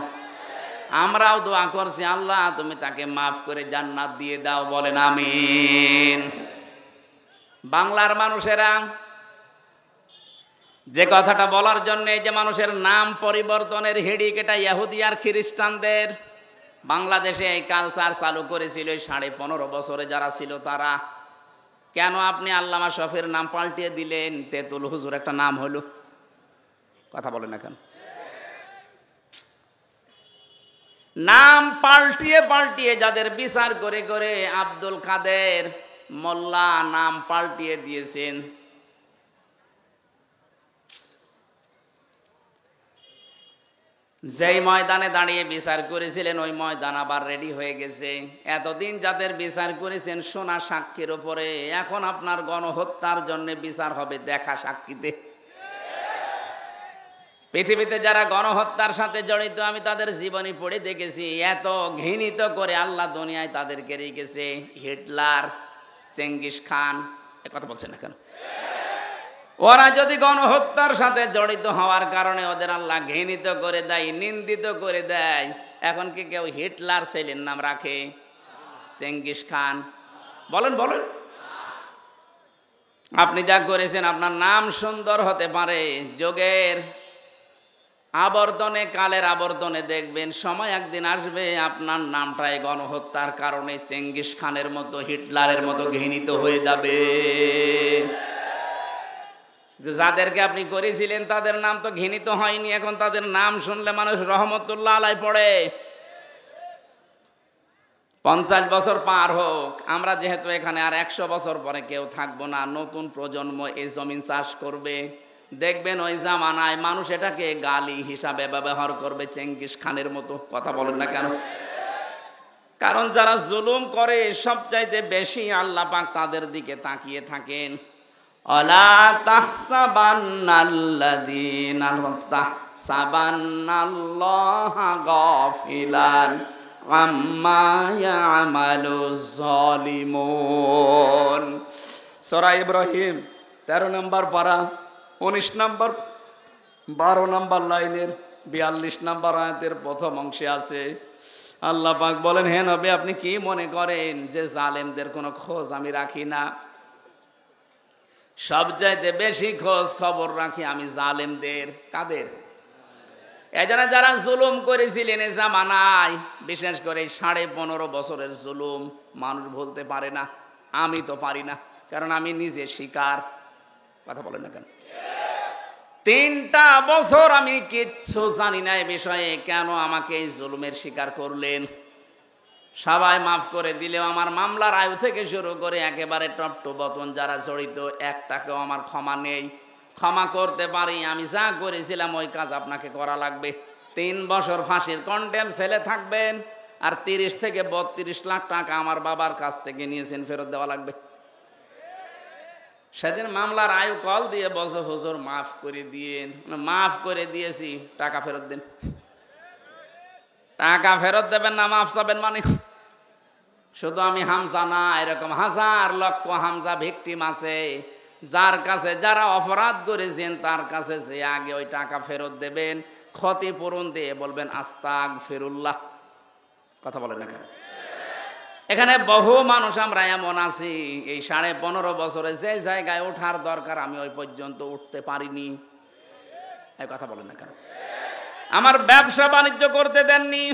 আমরাও দোয়া করছি, আল্লাহ তুমি তাকে মাফ করে জান্নাত দিয়ে দাও। বলেন আমিন। বাংলার মানুষেরা যে কথাটা বলার জন্য, এই যে মানুষের নাম পরিবর্তনের হিড়িক, এটা ইহুদি আর খ্রিস্টানদের। বাংলাদেশে এই কালচার চালু করেছিল 15.5 বছরে যারা ছিল তারা। কেন আপনি আল্লামা শফির নাম পাল্টিয়ে দিলেন? তেতুল হুজুর একটা নাম হলো। কথা বলেন না কেন? নাম পাল্টিয়ে পাল্টিয়ে যাদের বিচার করে করে আব্দুল কাদের মোল্লা নাম পাল্টিয়ে দিয়েছেন। যেই ময়দানে দাঁড়িয়ে বিচার করেছিলেন ওই ময়দান আবার রেডি হয়ে গেছে। এতদিন যাদের বিচার করেছেন সোনা সাক্ষীর উপরে, এখন আপনার গণহত্যার জন্য বিচার হবে দেখা সাক্ষীতে। পৃথিবীতে যারা গণহত্যার সাথে জড়িত, আমি তাদের জীবনী পড়ে দেখেছি। এত ঘৃণিত করে আল্লাহ দুনিয়ায় তাদেরকে রেখেছে। হিটলার, চেঙ্গিস খান, কথা বলছেন না কেন? ওরা যদি গণহত্যার সাথে জড়িত হওয়ার কারণে ওদের আল্লাহ ঘৃণিত করে দেয়, নিন্দিত করে দেয়, এখন কি কেউ হিটলার ছেলের নাম রাখে? Genghis Khan? বলেন বলেন। আপনি যা করেছেন, আপনার নাম সুন্দর হতে পারে, যোগের আবর্তনে, কালের আবর্তনে দেখবেন সময় একদিন আসবে আপনার নামটাই গণহত্যার কারণে চেঙ্গিস খানের মতো, হিটলারের মতো ঘৃণিত হয়ে যাবে। যাদেরকে আপনি করেছিলেন তাদের নাম তো ঘৃণিত হয়নি, এখন তাদের নাম শুনলে মানুষ রহমতুল্লাহ আলাই পড়ে। 50 বছর পার হোক, আমরা যেহেতু এখানে আর 100 বছর পরে কেউ থাকবো না, নতুন প্রজন্ম এই জমিন চাষ করবে। দেখবেন ওই জামানায় মানুষ এটাকে গালি হিসাবে ব্যবহার করবে, চেঙ্গিস খানের মতো। কথা বলেন না কেন? কারণ যারা জুলুম করে সবচাইতে বেশি আল্লাহ পাক তাদের দিকে তাকিয়ে থাকেন। আলা তাহসাবান্নাল্লাযীনা গাফিলান আম্মা ইয়ামালুজ জালিমুন। সূরা ইব্রাহিম 13 নম্বর পারা 19 নম্বর 12 নম্বর লাইনের 42 নম্বর আয়াতের প্রথম অংশে আছে আল্লাহ পাক বলেন, হে নবী, আপনি কি মনে করেন যে জালেমদের কোনো খোঁজ আমি রাখি না? সবচাইতে বেশি খোঁজ খবর রাখি আমি জালেমদের। কাদের? এজন্য যারা জুলুম করেছিলেন এই জামানায়, বিশেষ করে 15.5 বছরের জুলুম মানুষ ভুলতে পারে না। আমি তো পারি না, কারণ আমি নিজে শিকার। কথা বলেন না কেন? 3টা বছর আমি কিচ্ছু জানি না এই বিষয়ে, কেন আমাকে এই জুলুমের শিকার করলেন? সবাই মাফ করে দিলেও আমার মামলার আয়ু থেকে শুরু করে একেবারে টপ টু বতন যারা জড়িত, একটাকেও আমার ক্ষমা নেই। ক্ষমা করতে পারি, আমি যা করেছিলাম ওই কাজ আপনাকে করা লাগবে। 3 বছর ফাঁসির কন্ডেম ছেলে থাকবেন, আর 30 থেকে 32 লাখ টাকা আমার বাবার কাছ থেকে নিয়েছেন, ফেরত দেওয়া লাগবে। সেদিন মামলার আয়ু কল দিয়ে বলছে, হুজুর মাফ করে দিয়েন। মাফ করে দিয়েছি, টাকা ফেরত দেন। টাকা ফেরত দেবেন না, মাফ চাবেন মানে? শুধু আমি হামজা না, এরকম হাজার লক্ষ হামজা ভিকটিম আছে, যার কাছে যারা অপরাধ করেছেন তার কাছে যে আগে ওই টাকা ফেরত দেবেন, ক্ষতিপূরণ দিয়ে বলবেন আস্তাগফিরুল্লাহ। কথা বলেন না কেন? এখানে বহু মানুষ আমরা এমন আছি, এই 15.5 বছরে যে জায়গায় ওঠার দরকার আমি ওই পর্যন্ত উঠতে পারিনি। এই কথা বলেন না কেন? আমার ব্যবসা বাণিজ্য করতে দেননি,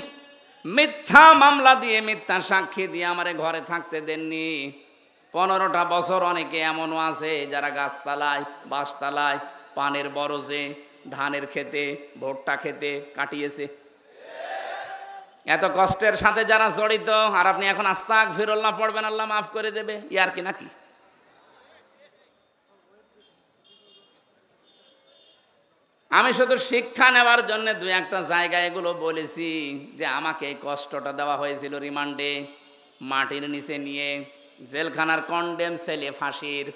মিথ্যা মামলা দিয়ে মিথ্যা সাক্ষী দিয়ে আমারে ঘরে থাকতে দেননি। 15টা বছর অনেকে এমনও আছে যারা গাছতলায়, বাঁশতলায়, পানের বরজে, ধানের খেতে, ভুট্টা খেতে কাটিয়েছে। এত কষ্টের সাথে যারা জড়িত, আর আপনি এখন আস্তাগফিরুল্লাহ পড়বেন, আল্লাহ মাফ করে দেবে, ইয়ার কি নাকি? আমি শুধু শিক্ষা নেওয়ার জন্য 2-1টা জায়গায় এগুলো বলেছি যে আমাকে এই কষ্টটা দেওয়া হয়েছিল রিমান্ডে, মাটির নিচে নিয়ে, জেলখানার কন্ডেম ছেলে ফাঁসির।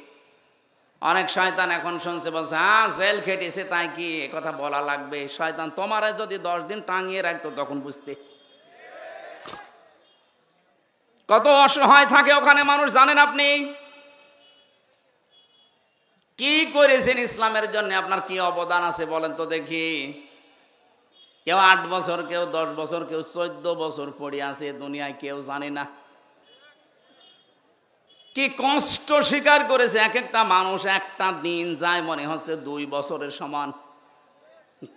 অনেক শয়তান এখন শুনছে, বলছে জেল খেটেছে তাই কি এ কথা বলা লাগবে? শয়তান তোমারে যদি 10 দিন টাঙিয়ে রাখতো তখন বুঝতে। কত অসহায় থাকে ওখানে মানুষ জানেন আপনি? কি করেছেন ইসলামের জন্য, আপনার কি অবদান আছে বলেন তো দেখি। কেউ 8 বছর, কেউ 10 বছর, কেউ 14 বছর পড়ে আছে দুনিয়ায়, কেউ জানে না কি কষ্ট স্বীকার করেছে। এক একটা মানুষ, একটা দিন যায় মনে হচ্ছে 2 বছরের সমান।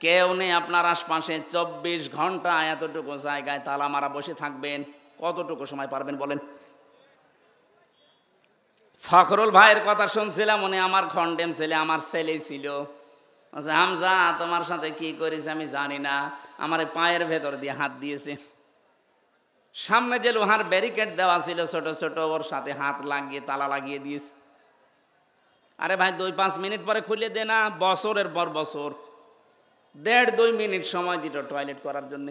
কেউ নেই আপনার আশপাশে, 24 ঘন্টা এতটুকু জায়গায় তালা মারা বসে থাকবেন, কতটুকু সময় পারবেন বলেন? ফখরুল ভাইয়ের কথা শুনছিলাম, উনি আমার কন্ডেম ছেলে, আমার ছেলে ছিল। হামজা তোমার সাথে কি করেছে আমি জানি না, আমার পায়ের ভেতর দিয়ে হাত দিয়েছে। সামনে যে লোহার ব্যারিকেড দেওয়া ছিল ছোট ছোট, ওর সাথে হাত লাগিয়ে তালা লাগিয়ে দিয়েছে। আরে ভাই 2-5 মিনিট পরে খুলে দে না। বছরের পর বছর 1.5-2 মিনিট সময় দিল টয়লেট করার জন্য।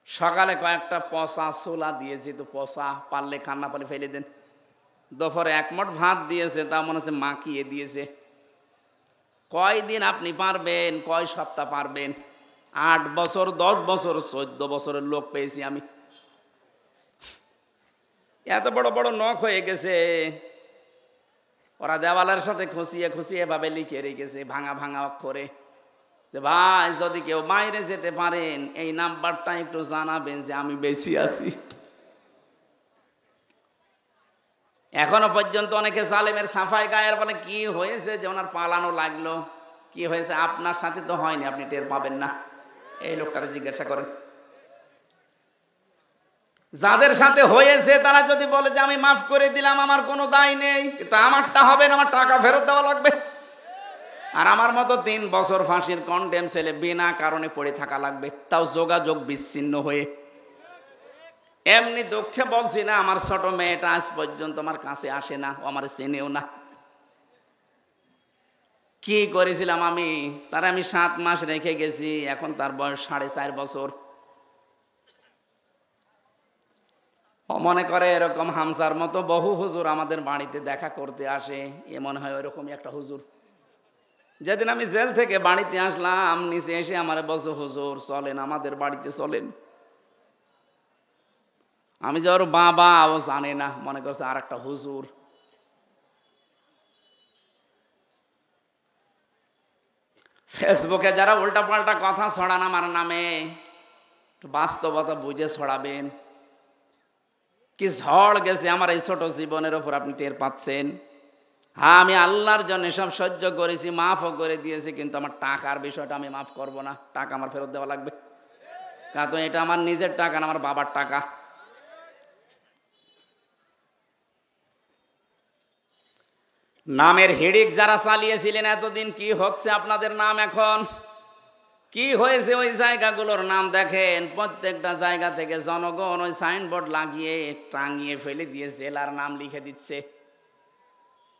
সকালে কয়েকটা পচা ছোলা দিয়েছে, তো পচা, পারলে খান, না পারলে ফেলে দেন। দুপুরে 1 মুঠ ভাত দিয়েছে, তা মনে হচ্ছে মাখিয়ে দিয়েছে। কয়দিন আপনি পারবেন? কয় সপ্তাহ পারবেন? 8 বছর, 10 বছর, 14 বছরের লোক পেয়েছি আমি। এত বড় বড় নখ হয়ে গেছে, ওরা দেওয়ালের সাথে খুঁচিয়ে খুঁচিয়ে এভাবে লিখে রেখেছে ভাঙা ভাঙা অক্ষরে যে ভাই যদি কেউ বাইরে যেতে পারেন এই নাম্বারটা একটু জানাবেন যে আমি বেঁচে আছি। এখনো পর্যন্ত অনেকে জালেমের সাফাই গায়ের বলে কি হয়েছে যে ওনার পালানো লাগলো, কি হয়েছে? আপনার সাথে তো হয়নি, আপনি টের পাবেন না। এই লোকটাকে জিজ্ঞাসা করেন। যাদের সাথে হয়েছে তারা যদি বলে যে আমি মাফ করে দিলাম, আমার কোনো দায় নেই, কিন্তু আমারটা হবে না, আমার টাকা ফেরত দেওয়া লাগবে। আর আমার মতো 3 বছর ফাঁসির কন্ডেম ছেলে বিনা কারণে পড়ে থাকা লাগবে, তাও যোগাযোগ বিচ্ছিন্ন হয়ে। এমনি দুঃখে বলছি না, আমার ছোট মেয়েটা আজ পর্যন্ত আমার কাছে আসে না, ও আমার চেনেও না। কি করেছিলাম আমি? তার আমি 7 মাস রেখে গেছি, এখন তার বয়স 4.5 বছর। ও মনে করে এরকম হামসার মতো বহু হুজুর আমাদের বাড়িতে দেখা করতে আসে, এ মনে হয় ওরকমই একটা হুজুর। যেদিন আমি জেল থেকে বাড়িতে আসলাম, নিচে এসে আমার বলছে, হুজুর চলেন আমাদের বাড়িতে চলেন। আমি যে ওর বাবা, ও জানে না, মনে করছে আর একটা হুজুর। ফেসবুকে যারা উল্টাপাল্টা কথা ছড়ান আমার নামে, বাস্তবতা বুঝে ছড়াবেন। কি ঝড় গেছে আমার এই ছোট জীবনের ওপর, আপনি টের পাচ্ছেন। হ্যাঁ, আমি আল্লাহর জন্য সব সহ্য করেছি, মাফও করে দিয়েছি, কিন্তু আমার টাকার বিষয়টা আমি মাফ করব না। টাকা আমার ফেরত দেওয়া লাগবে, কারণ এটা আমার নিজের টাকা না, আমার বাবার টাকা। নামের হিড়িক যারা চালিয়েছিলেন এতদিন, কি হচ্ছে আপনাদের নাম এখন? কি হয়েছে ওই জায়গাগুলোর নাম দেখেন। প্রত্যেকটা জায়গা থেকে জনগণ ওই সাইনবোর্ড লাগিয়ে টাঙিয়ে ফেলে দিয়ে জেলার নাম লিখে দিচ্ছে।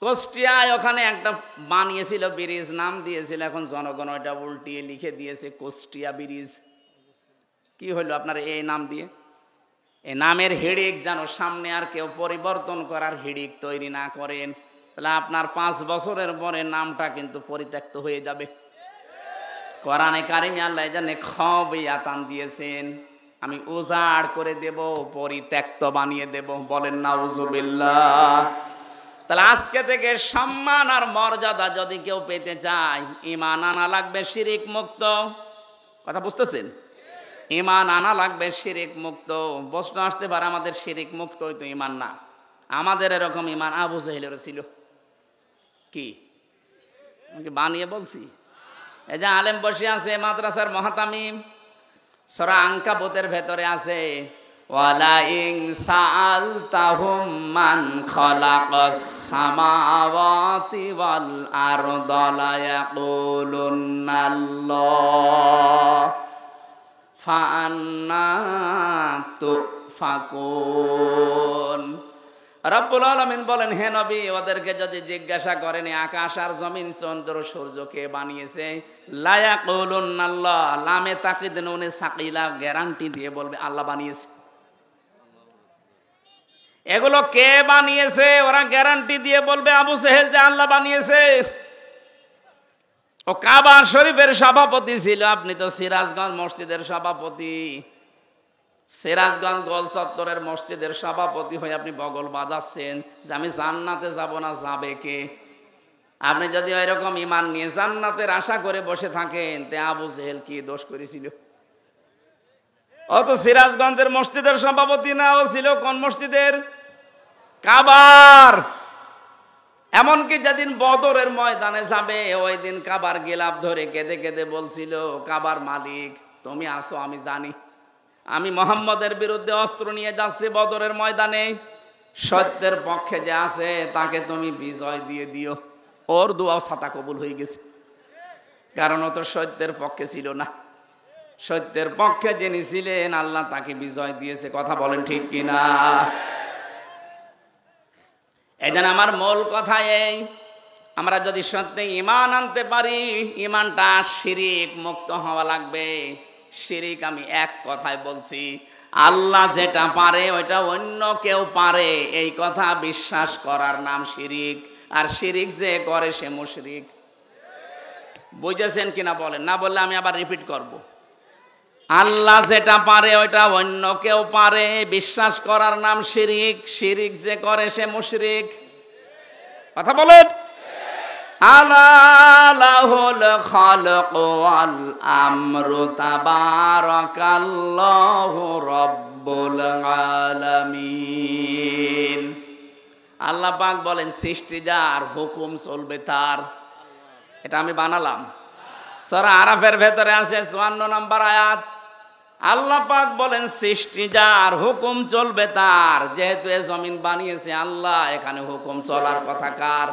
কুষ্টিয়ায় ওখানে একটা বানিয়েছিল ব্রিজ, নাম দিয়েছিল, এখন জনগণ ওইটা উল্টিয়ে লিখে দিয়েছে কুষ্টিয়া ব্রিজ। কি হইল আপনার এই নাম দিয়ে? এই নামের হিড়িক যেন সামনে আর কেউ পরিবর্তন করার হিড়িক তৈরি না করেন, তাহলে আপনার 5 বছরের পরে নামটা কিন্তু পরিত্যক্ত হয়ে যাবে। কোরআনে কারিমে আল্লাহ জানে খবিয়াতান দিয়েছেন, আমি উজাড় করে দেব, পরিত্যক্ত বানিয়ে দেব। বলেন নাউজুবিল্লাহ। তাহলে আজকে থেকে সম্মান আর মর্যাদা যদি কেউ পেতে চায়, ঈমান আনা লাগবে শিরিক মুক্ত। কথা বুঝতেছেন? ঈমান আনা লাগবে শিরিক মুক্ত। প্রশ্ন আসতে পারে, আমাদের শিরিক মুক্ত হইতো ঈমান না। আমাদের এরকম ঈমান আবু জাহেলের ছিল। কি আমি বানিয়ে বলছি? এই যে আলেম বসে আছে মাদ্রাসার মুহতামিম, সূরা আনকাবুতের ভেতরে আছে, ওয়ালা ইন সাআলতাহুম মান খালাকাস সামাওয়াতি ওয়াল আরদা লা ইয়াকুলুন্নাল্লাহ ফাআন্না তুফাকুন। রব্বুল আলামিন বলেন, হে নবী, ওদেরকে যদি জিজ্ঞাসা করেন আকাশ আর জমিন, চন্দ্র সূর্য কে বানিয়েছে, লা ইয়াকুলুন্নাল্লাহ, লামে তাকিদ নুনে সাকিলা, গ্যারান্টি দিয়ে বলবে আল্লাহ বানিয়েছে। এগুলো কে বানিয়েছে? ওরা গ্যারান্টি দিয়ে বলবে আবু জেহেল যে আল্লাহ বানিয়েছে। ও কাবা শরীফের সভাপতি ছিল, আপনি তো সিরাজগঞ্জ মসজিদের সভাপতি। সিরাজগঞ্জ গোল চত্বরের মসজিদের সভাপতি হয়ে আপনি বগল বাজাচ্ছেন যে আমি জান্নাতে যাব না, যাবে কে? আপনি যদি ওইরকম ঈমান নিয়ে জান্নাতের আশা করে বসে থাকেন, তে আবু জেহেল কি দোষ করেছিল? ও তো সিরাজগঞ্জের মসজিদের সভাপতি না, ও ছিল কোন মসজিদের? কাবার। এমনকি যেদিন বদরের ময়দানে যাবে, ওই দিন কাবার গিলাফ ধরে কেঁদে কেঁদে বলছিল, কাবার মালিক তুমি আসো, আমি জানি আমি মুহাম্মদের বিরুদ্ধে অস্ত্র নিয়ে যাচ্ছি বদরের ময়দানে, সত্যের পক্ষে যে আছে তাকে তুমি বিজয় দিয়ে দিও। ওর দোয়া ছাতা কবুল হয়ে গেছে, কারণ ও তো সত্যের পক্ষে ছিল না। সত্যের পক্ষে যিনি ছিলেন, আল্লাহ তাকে বিজয় দিয়েছে। কথা বলেন ঠিক কিনা? এই জন্য আমার মূল কথা এই, আমরা যদি সত্যি ঈমান আনতে পারি, ঈমানটা শিরিক মুক্ত হওয়া লাগবে। শিরিক আমি এক কথায় বলছি, আল্লাহ যেটা পারে ওইটা অন্য কেউ পারে, এই কথা বিশ্বাস করার নাম শিরিক। আর শিরিক যে করে সে মুশরিক। বুঝেছেন কিনা বলেন? না বললে আমি আবার রিপিট করব। আল্লাহ যেটা পারে ওইটা অন্য কেউ পারে, বিশ্বাস করার নাম শিরিক। শিরিক যে করে সে মুশরিক। কথা বলেন। আলা লাহুল খালকু ওয়াল আমরু তাবারাকাল্লাহু রাব্বুল আলামিন। আল্লাহ পাক বলেন, সৃষ্টি যার, হুকুম চলবে তার। এটা আমি বানালাম। সূরা আরাফের ভেতরে আছে 54 নম্বর আয়াত। আল্লাহ পাক বলেন, সৃষ্টি যার, হুকুম চলবে তার। যেহেতু এই জমিন বানিয়েছে আল্লাহ, এখানে হুকুম চলার কথা কার?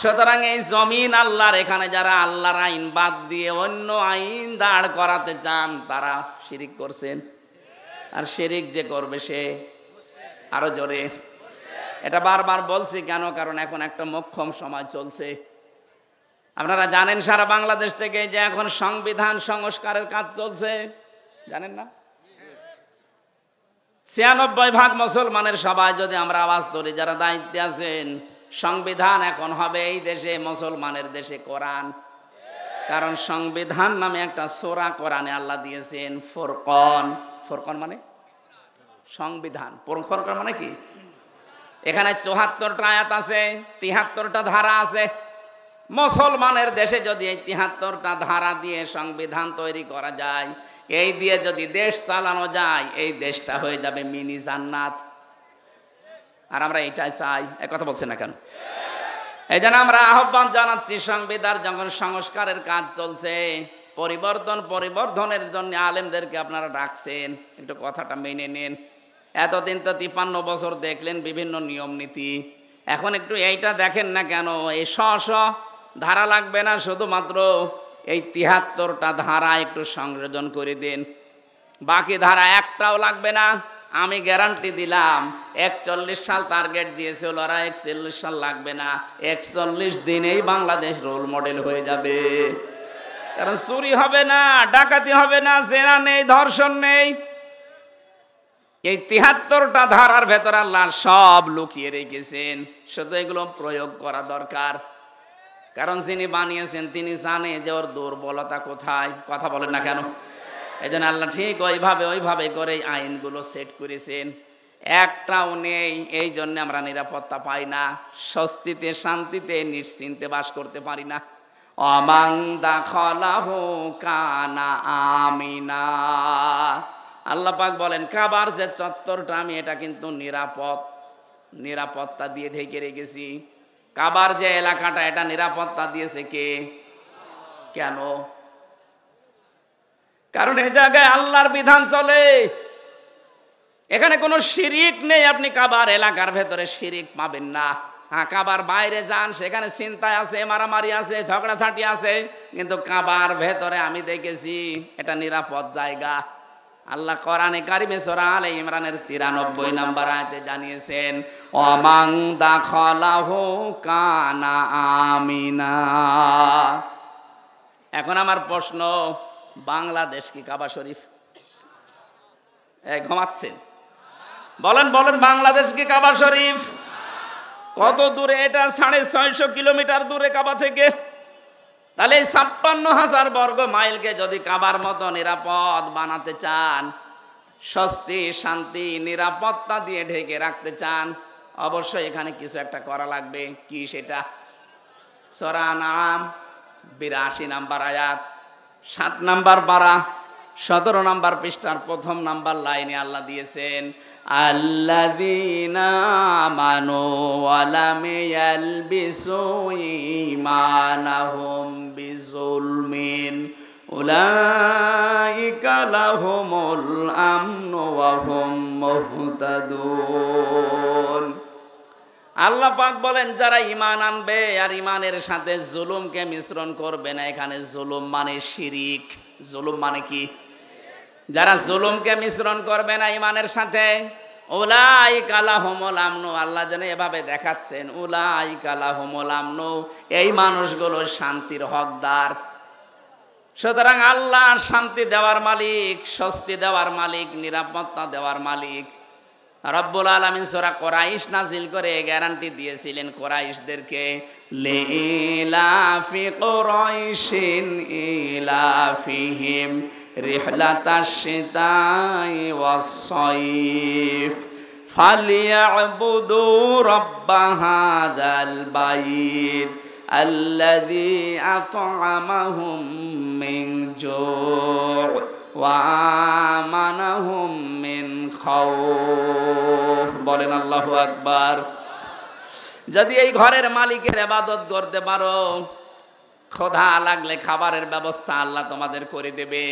সুতরাং এই জমিন আল্লাহর, এখানে যারা আল্লাহর আইন বাদ দিয়ে অন্য আইন দাঁড় করাতে চান, তারা শিরিক করছেন। আর শিরিক যে করবে সে, আরো জোরে, এটা বারবার বলছি কেন? কারণ এখন একটা মোক্ষম সময় চলছে। আপনারা জানেন সারা বাংলাদেশ থেকে যে এখন সংবিধান সংস্কারের কাজ চলছে, জানেন না? ৯৬% মুসলমানের সবাই যদি আমরা আওয়াজ তুলি, যারা দায়িত্বে আছেন, সংবিধান এখন হবে এই দেশে মুসলমানের দেশে কোরআন। কারণ সংবিধান নামে একটা সূরা কোরআনে আল্লাহ দিয়েছেন, ফুরকান। ফুরকান মানে সংবিধান, ফুরকান মানে কি? এখানে ৭৪টা আয়াত আছে, ৭৩টা ধারা আছে। মুসলমানের দেশে যদি এই ৭৩টা ধারা দিয়ে সংবিধান তৈরি করা যায়, এই দিয়ে যদি দেশ চালানো যায়, এই দেশটা হয়ে যাবে মিনি জান্নাত। আর আমরা এটাই চাই। এক কথা বলছি না কেন? এই জন্য আমরা আহ্বান জানাচ্ছি, সংবিধান যখন সংস্কারের কাজ চলছে, পরিবর্ধনের জন্য আলেমদেরকে আপনারা ডাকছেন, একটু কথাটা মেনে নেন। এতদিন তো ৫৩ বছর দেখলেন বিভিন্ন নিয়ম নীতি, এখন একটু এইটা দেখেন না কেন? এই ধারা লাগবে না, শুধুমাত্র এই ৭৩টা ধারা একটু সংযোজন করে দিন। বাকি ধারা একটাও লাগবে না। আমি গ্যারান্টি দিলাম, ৪১ সাল টার্গেট দিয়েছিল ওরা, ৪১ সাল লাগবে না, ৪১ দিনেই বাংলাদেশ রোল মডেল হয়ে যাবে। কারণ চুরি হবে না, ডাকাতি হবে না, জেনা নেই, ধর্ষণ নেই। এই ৭৩টা ধারার ভেতর আল্লাহ সব লুকিয়ে রেখেছেন, শুধু এগুলো প্রয়োগ করা দরকার। কারণ যিনি বানিয়েছেন তিনি জানে যে ওর দুর্বলতা কোথায়। কথা বলেন না কেন? এই জন্য আল্লাহ ঠিক ওইভাবে করে আইনগুলো সেট করেছেন। একটাও নেই, এই জন্য আমরা নিরাপত্তা পাই না, স্বস্তিতে শান্তিতে নিশ্চিন্তে বাস করতে পারি না। অমান দাখালাহু কানা আমিনা। আল্লাহ পাক বলেন, কাবার যে চত্বরটা আমি এটা কিন্তু নিরাপত্তা দিয়ে ঢেকে রেখেছি। কাবার যে এলাকাটা এটা নিরাপত্তা দিয়েছে কে? কেন? কারণ এই জায়গায় আল্লাহর বিধান চলে, এখানে কোনো শিরিক নেই। আপনি কাবার এলাকার ভেতরে শিরিক পাবেন না। হ্যাঁ, কাবার বাইরে যান, সেখানে চিন্তায় আছে, মারামারি আছে, ঝগড়াঝাটি আছে, কিন্তু কাবার ভেতরে আমি দেখেছি এটা নিরাপদ জায়গা। আল্লাহ কোরআনে কারিমে সূরা আলে ইমরানের ৯৩ নম্বর আয়াতে জানিয়েছেন, ওয়ামান দাখালাহু কানা আমিনা। এখন আমার প্রশ্ন, বাংলাদেশ কি কাবা শরীফ? ঘুমাচ্ছেন? বলেন বাংলাদেশ কি কাবা শরীফ? কত দূরে এটা? ৬৫০ কিলোমিটার দূরে কাবা থেকে। তাহলে ৫৬,০০০ বর্গ মাইলকে যদি কাবার মতো নিরাপদ বানাতে চান, স্বস্তি শান্তি নিরাপত্তা দিয়ে ঢেকে রাখতে চান, অবশ্যই এখানে কিছু একটা করা লাগবে। কি সেটা? সূরা আনআম ৮২ নম্বর আয়াত, ৭ নম্বর পারা, ১৭ নম্বর পৃষ্ঠার ১ম নম্বর লাইনে আল্লাহ দিয়েছেন, আল্লাযীনা আমানু ওয়া লাম ইয়ালবিসু ঈমানাহুম বিযুলমিন উলাইকা লাহুমুল আমনু ওয়া হুম মুহতাদুন। আল্লাহ পাক বলেন, যারা ঈমান আনবে আর ঈমানের সাথে জুলুমকে মিশ্রণ করবে না। এখানে জুলুম মানে শিরিক। জুলুম মানে কি? যারা জুলুমকে মিশ্রণ করবে না ঈমানের সাথে, উলাইকা লাহুমুল আমনু। আল্লাহ যেন এভাবে দেখাচ্ছেন, উলাইকা লাহুমুল আমনু, এই মানুষগুলো শান্তির হকদার। সুতরাং আল্লাহ শান্তি দেওয়ার মালিক, স্বস্তি দেওয়ার মালিক, নিরাপত্তা দেওয়ার মালিক। রব্বুল আলামিন সূরা কুরাইশ নাজিল করে গ্যারান্টি দিয়েছিলেন কুরাইশদেরকে, লিইলাফি কুরাইশিন ইলাফিহিম রিহলাতাশ শিতাই ওয়াস সাইফ ফালিয়াবুদু রাব্ব হাযাল বাইত আল্লাযী আত'আমাহুম মিন জু' ওয়া আমানাহুম মিন খাউফ। বলেন আল্লাহু আকবার। যদি এই ঘরের মালিকের ইবাদত করতে পারো, ক্ষুধা লাগলে খাবারের ব্যবস্থা আল্লাহ তোমাদের করে দেবে।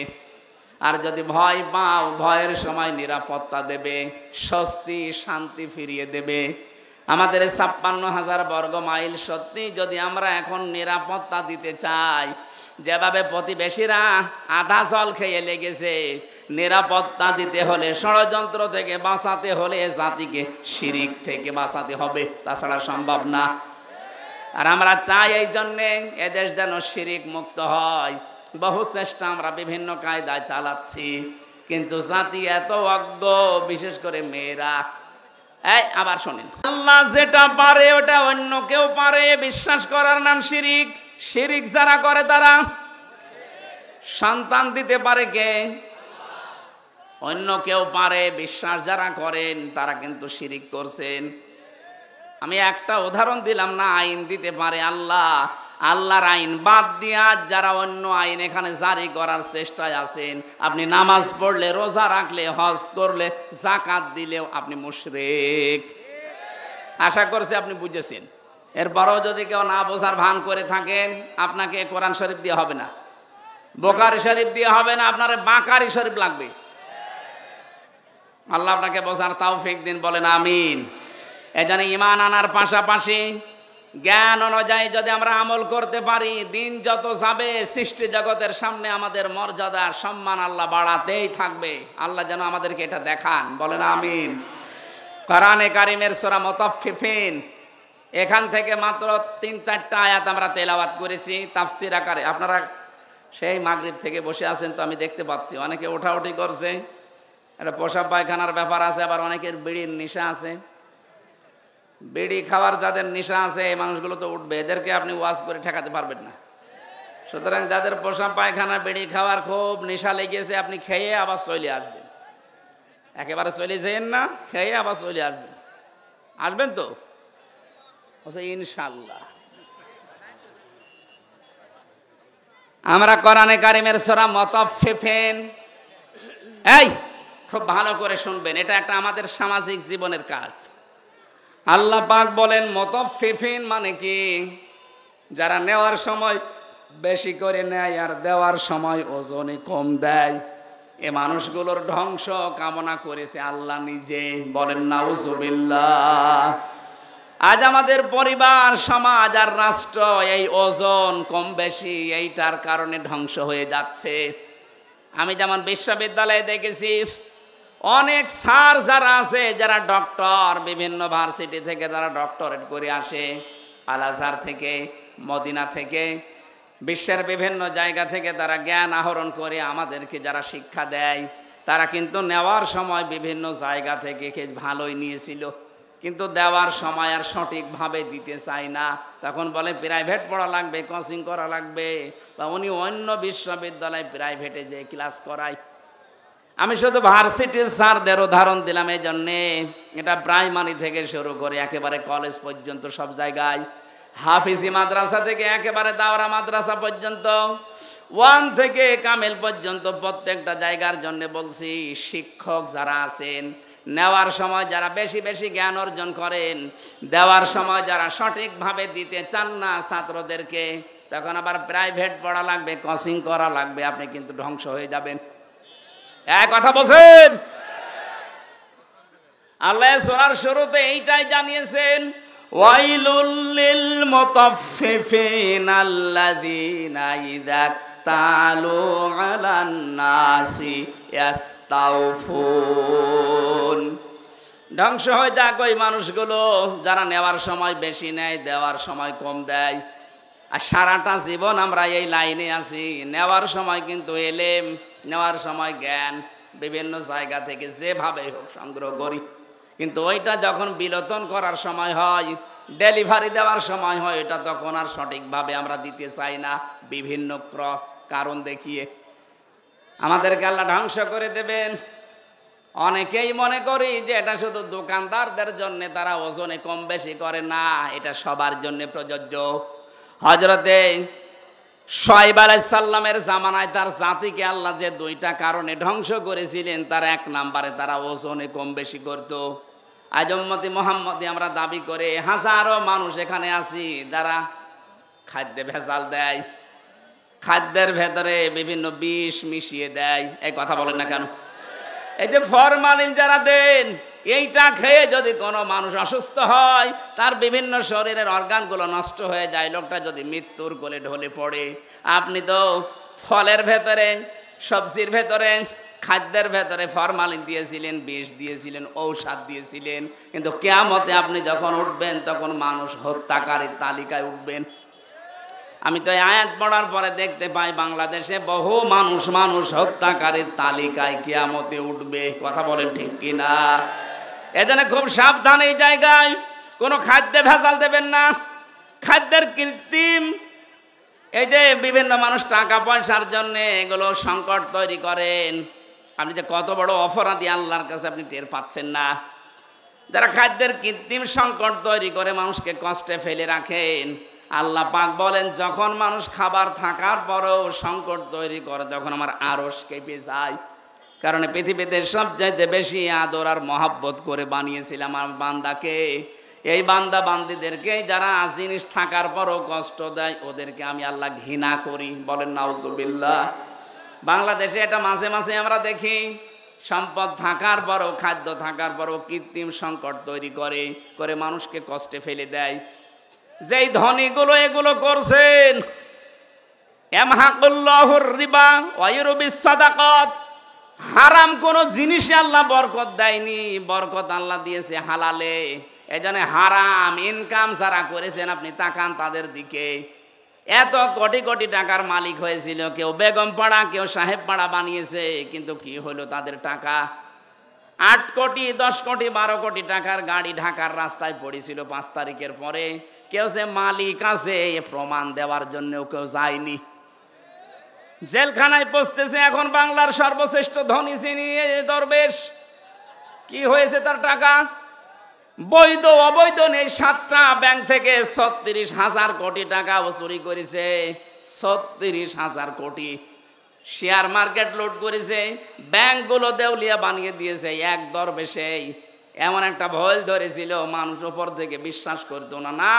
আর যদি ভয় পাও, ভয়ের সময় নিরাপত্তা দেবে, স্বস্তি শান্তি ফিরিয়ে দেবে। আমাদের ৫৬,০০০ বর্গ মাইল সত্যি যদি আমরা এখন নিরাপত্তা দিতে চাই, যেভাবে প্রতিবেশীরা আধা জল খেয়ে লেগেছে, নিরাপত্তা দিতে হলে, ষড়যন্ত্র থেকে বাঁচাতে হলে জাতিকে শিরিক থেকে বাঁচাতে হবে, তাছাড়া সম্ভব না। আর আমরা চাই এই জন্যে এদেশ যেন শিরিক মুক্ত হয়। বহু চেষ্টা আমরা বিভিন্ন কায়দায় চালাচ্ছি, কিন্তু জাতি এত অজ্ঞ, বিশেষ করে মেয়েরা। এই আবার শোনেন, আল্লাহ যেটা পারে ওটা অন্য কেউ পারে, বিশ্বাস করার নাম শিরিক। শিরিক যারা করে তারা সন্তান দিতে পারে কে? অন্য কেউ পারে। বিশ্বাস যারা করেন তারা কিন্তু শিরিক করছেন। আমি একটা উদাহরণ দিলাম না, আইন দিতে পারে আল্লাহ। আল্লাহর আইন বাদ দিয়া যারা অন্য আইন এখানে জারি করার চেষ্টায় আছেন, আপনি নামাজ পড়লে, রোজা রাখলে, হজ করলে, যাকাত দিলেও আপনি মুশরিক। আশা করছি আপনি বুঝেছেন। এরপরও যদি কেউ না বোঝার ভান করে থাকেন, আপনাকে কোরআন শরীফ দিয়ে হবে না, বুখারী শরীফ দিয়ে হবে না, আপনার বাকারি শরীফ লাগবে। আল্লাহ আপনাকে বোঝার তৌফিক দিন, বলেন আমিন। এজন্য ঈমান আনার পাশাপাশি জ্ঞান অনুযায়ী যদি আমরা আমল করতে পারি, দিন যত যাবে সৃষ্টি জগতের সামনে আমাদের মর্যাদা সম্মান আল্লাহ বাড়াতেই থাকবে। আল্লাহ যেন আমাদেরকে এটা দেখান, বলেন আমিন। কোরআনে কারিমের সূরা মুতাফফিফিন, এখান থেকে মাত্র ৩-৪টা আয়াত আমরা তেলাওয়াত করেছি তাফসীর আকারে। আপনারা সেই মাগরিব থেকে বসে আছেন তো, আমি দেখতে পাচ্ছি অনেকে ওঠাউঠি করছে। এটা পেশাব পায়খানার ব্যাপার আছে, আবার অনেকের বিড়ির নেশা আছে। বিড়ি খাওয়ার যাদের নেশা আছে এই মানুষগুলো তো উঠবে, এদেরকে আপনি ওয়াজ করে ঠেকাতে পারবেন না। সুতরাং যাদের পেশাব পায়খানা, বিড়ি খাওয়ার খুব নেশা লেগেছে, আপনি খেয়ে আবার চলে আসবেন। একেবারে চলে যেন না, খেয়ে আবার চলে আসবেন। আসবেন তো ইনশাআল্লাহ। আমরা কোরআনে কারিমের সূরা মুতাফফিফিন, এই খুব ভালো করে শুনবেন, এটা একটা আমাদের সামাজিক জীবনের কাজ। আল্লাহ পাক বলেন মুতাফফিফিন মানে কি? যারা নেওয়ার সময় বেশি করে নেয় আর দেওয়ার সময় ওজনে কম দেয়, এ মানুষগুলোর ধ্বংস কামনা করেছে আল্লাহ নিজে, বলেন নাউজুবিল্লাহ। আজ আমাদের পরিবার, সমাজ আর রাষ্ট্র এই ওজন কম বেশি এইটার কারণে ধ্বংস হয়ে যাচ্ছে। আমি যেমন বিশ্ববিদ্যালয়ে দেখেছি অনেক স্যার যারা আছে, যারা ডক্টর, বিভিন্ন ভার্সিটি থেকে যারা ডক্টরেট করে আসে, আল আজহার থেকে, মদিনা থেকে, বিশ্বের বিভিন্ন জায়গা থেকে তারা জ্ঞান আহরণ করে আমাদেরকে যারা শিক্ষা দেয়, তারা কিন্তু নেওয়ার সময় বিভিন্ন জায়গা থেকে ভালোই নিয়েছিল, কিন্তু দেওয়ার সময় আর সঠিকভাবে দিতে চায় না। তখন বলে প্রাইভেট পড়া লাগবে, কোচিং করা লাগবে, বা উনি অন্য বিশ্ববিদ্যালয় প্রাইভেটে যে ক্লাস করায়। আমি শুধু ভার্সিটির স্যারদের উদাহরণ দিলাম এই জন্যে, এটা প্রাইমারি থেকে শুরু করে একেবারে কলেজ পর্যন্ত সব জায়গায়, হাফিজি মাদ্রাসা থেকে একেবারে দাওরা মাদ্রাসা পর্যন্ত, 1 থেকে কামেল পর্যন্ত প্রত্যেকটা জায়গার জন্য বলছি, শিক্ষক যারা আছেন, নেওয়ার সময় যারা বেশি বেশি জ্ঞান অর্জন করেন, দেওয়ার সময় যারা সঠিকভাবে দিতে চান না ছাত্রদেরকে, তখন আবার প্রাইভেট পড়া লাগবে, কোচিং করা লাগবে, আপনি কিন্তু ধ্বংস হয়ে যাবেন। এক কথা বলছেন। আল্লাহ সূরার শুরুতে এইটাই জানিয়েছেন, ওয়াইলুল লিল মুতাফফিফিন আল্লাযীনা ইযা তালু আলান নাসি ইস্তাওফুন। ধ্বংস হয়ে যাক ওই মানুষগুলো যারা নেওয়ার সময় বেশি নেয়, দেওয়ার সময় কম দেয়। আর সারাটা জীবন আমরা এই লাইনে আছি, নেওয়ার সময় কিন্তু এলেম, নেওয়ার সময় জ্ঞান বিভিন্ন জায়গা থেকে যেভাবে হোক সংগ্রহ করি, কিন্তু ওইটা যখন বিলোপন করার সময় হয়, ডেলিভারি দেওয়ার সময় হয়, এটা তখন আর সঠিকভাবে আমরা দিতে চাই না, বিভিন্ন ক্রস কারণ দেখিয়ে আমাদেরকে আল্লাহ ধ্বংস করে দেবেন। অনেকেই মনে করি যে এটা শুধু দোকানদারদের জন্য, তারা ওজনে কম বেশি করে, না, এটা সবার জন্য প্রযোজ্য। হযরতে শুআয়ব আলাইহিস সালামের জামানায় তার জাতিকে আল্লাহ যে 2টা কারণে ধ্বংস করেছিলেন, তার 1 নম্বরে তারা ওজনে কম বেশি করত। আজ উম্মতি মুহাম্মদী আমরা দাবি করে হাজারো মানুষ এখানে আছি যারা খাদ্যে ভেজাল দেয়, খাদ্যের ভেতরে বিভিন্ন বিষ মিশিয়ে দেয়। এই কথা বলেন না কেন? এই যে ফরমালিন যারা দেন, এইটা খেয়ে যদি কোনো মানুষ অসুস্থ হয়, তার বিভিন্ন শরীরের অর্গানগুলো নষ্ট হয়ে যায়, লোকটা যদি মৃত্যুর কোলে ঢলে পড়ে। আপনি তো ফলের ভেতরে, সবজির ভেতরে, খাদ্যের ভেতরে ফরমালিন দিয়েছিলেন, বিষ দিয়েছিলেন, ঔষধ দিয়েছিলেন, কিন্তু কিয়ামতে আপনি যখন উঠবেন তখন মানুষ হত্যাকারীর তালিকায় উঠবেন। আমি তো এই আয়াত পড়ার পরে দেখতে পাই বাংলাদেশে বহু মানুষ হত্যাকারীর তালিকায় কিয়ামতে উঠবে। কথা বলেন ঠিক কিনা? এজন্য খুব সাবধান এই জায়গায়। কোনো খাদ্যে ভেজাল দেবেন না, খাদ্যের কৃত্রিম এই যে বিভিন্ন মানুষ টাকা পয়সার জন্য এগুলো সংকট তৈরি করেন। আপনি যে কত বড় অপরাধী আল্লাহর কাছে আপনি টের পাচ্ছেন না। যারা খাদ্যের কৃত্রিম সংকট তৈরি করে মানুষকে কষ্টে ফেলে রাখেন, আল্লাহ পাক বলেন যখন মানুষ খাবার থাকার পরেও সংকট তৈরি করে তখন আমার আরশ কেঁপে যায়। কারণ পৃথিবীতে সবচাইতে বেশি আদর আর মহাব্বত করে বানিয়েছিলাম আমার বান্দাকে। এই বান্দা বান্দিদেরকে যারা জিনিস থাকার পরও কষ্ট দেয় ওদেরকে আমি আল্লাহ ঘৃণা করি। বলেন নাউজুবিল্লাহ। বাংলাদেশে এটা মাঝে মাঝে আমরা দেখি, সম্পদ থাকার পরও খাদ্য থাকার পরও কৃত্রিম সংকট তৈরি করে মানুষকে কষ্টে ফেলে দেয়। যেই ধনীগুলো এগুলো করছেন, ইয়ামহাকুল্লাহুর রিবা ওয়া ইউরবিস সাদাকাত, হারাম কোনো জিনিসে আল্লাহ বরকত দেয়নি, বরকত আল্লাহ দিয়েছে হালালে। এজন্য হারাম ইনকাম যারা করেছেন আপনি তাকান তাদের দিকে। এত কোটি কোটি টাকার মালিক হয়েছিল, কেউ বেগম পাড়া কেউ সাহেব পাড়া বানিয়েছে, কিন্তু কি হলো তাদের টাকা? 8 কোটি 10 কোটি 12 কোটি টাকার গাড়ি ঢাকার রাস্তায় পড়েছিল 5 তারিখের পরে। কেউ যে মালিক আছে এ প্রমাণ দেওয়ার জন্য কেউ যায়নি। জেলখানায় পৌঁছতেছে এখন বাংলার সর্বশ্রেষ্ঠ ধনী শ্রেণী দরবেশ। কি হয়েছে তার টাকা? বৈধ অবৈধ নেই, 7টা ব্যাংক থেকে 36,000 কোটি টাকা চুরি করেছে। 36,000 কোটি। শেয়ার মার্কেট লুট করেছে, ব্যাংকগুলো দেউলিয়া বানিয়ে দিয়েছে। এক দরবেশেই এমন একটা ভয় ধরেছিল, মানুষ ওপর থেকে বিশ্বাস করতো না, না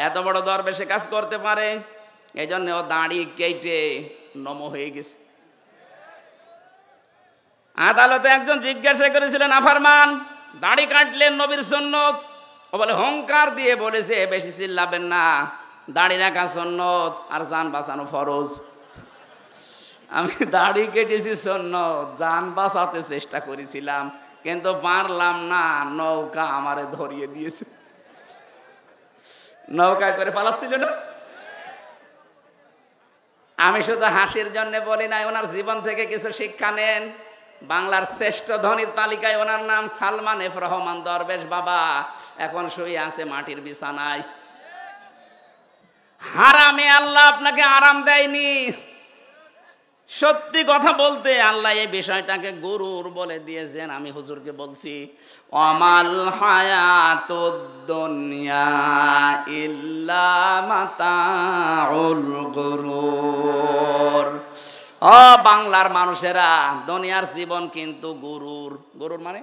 এত বড় দরবেশে কাজ করতে পারে। এই জন্য ও দাড়ি কেটে নম হয়ে গেছে। আদালতে একজন জিজ্ঞাসা করেছিলেন, আফারমান দাড়ি কাটলেন নবীর সুন্নত? ও বলে হুঙ্কার দিয়ে বলেছে বেশি চিল্লাবেন না, দাড়ি রাখা সুন্নত আর জান বাঁচানো ফরজ। আমি দাড়ি কেটেছি সুন্নত, জান বাঁচাতে চেষ্টা করেছিলাম কিন্তু পারলাম না, নৌকা আমারে ধরিয়ে দিয়েছে। নৌকায় করে পালাচ্ছিল না। আমি শুধু হাসির জন্য বলি নাই, ওনার জীবন থেকে কিছু শিক্ষা নেন। বাংলার শ্রেষ্ঠ ধনীর তালিকায় ওনার নাম সালমান এফ রহমান দরবেশ বাবা। এখন শুয়ে আছে মাটির বিছানায়। হারামে আল্লাহ আপনাকে আরাম দেয়নি। সত্যি কথা বলতে আল্লাহ এই বিষয়টাকে গুরুর বলে দিয়েছেন। আমি হুজুরকে বলছি, অমাল হায়াতুদ দুনিয়া ইল্লা মাতাউল গুরুর। ও বাংলার মানুষেরা, দুনিয়ার জীবন কিন্তু গরুর মানে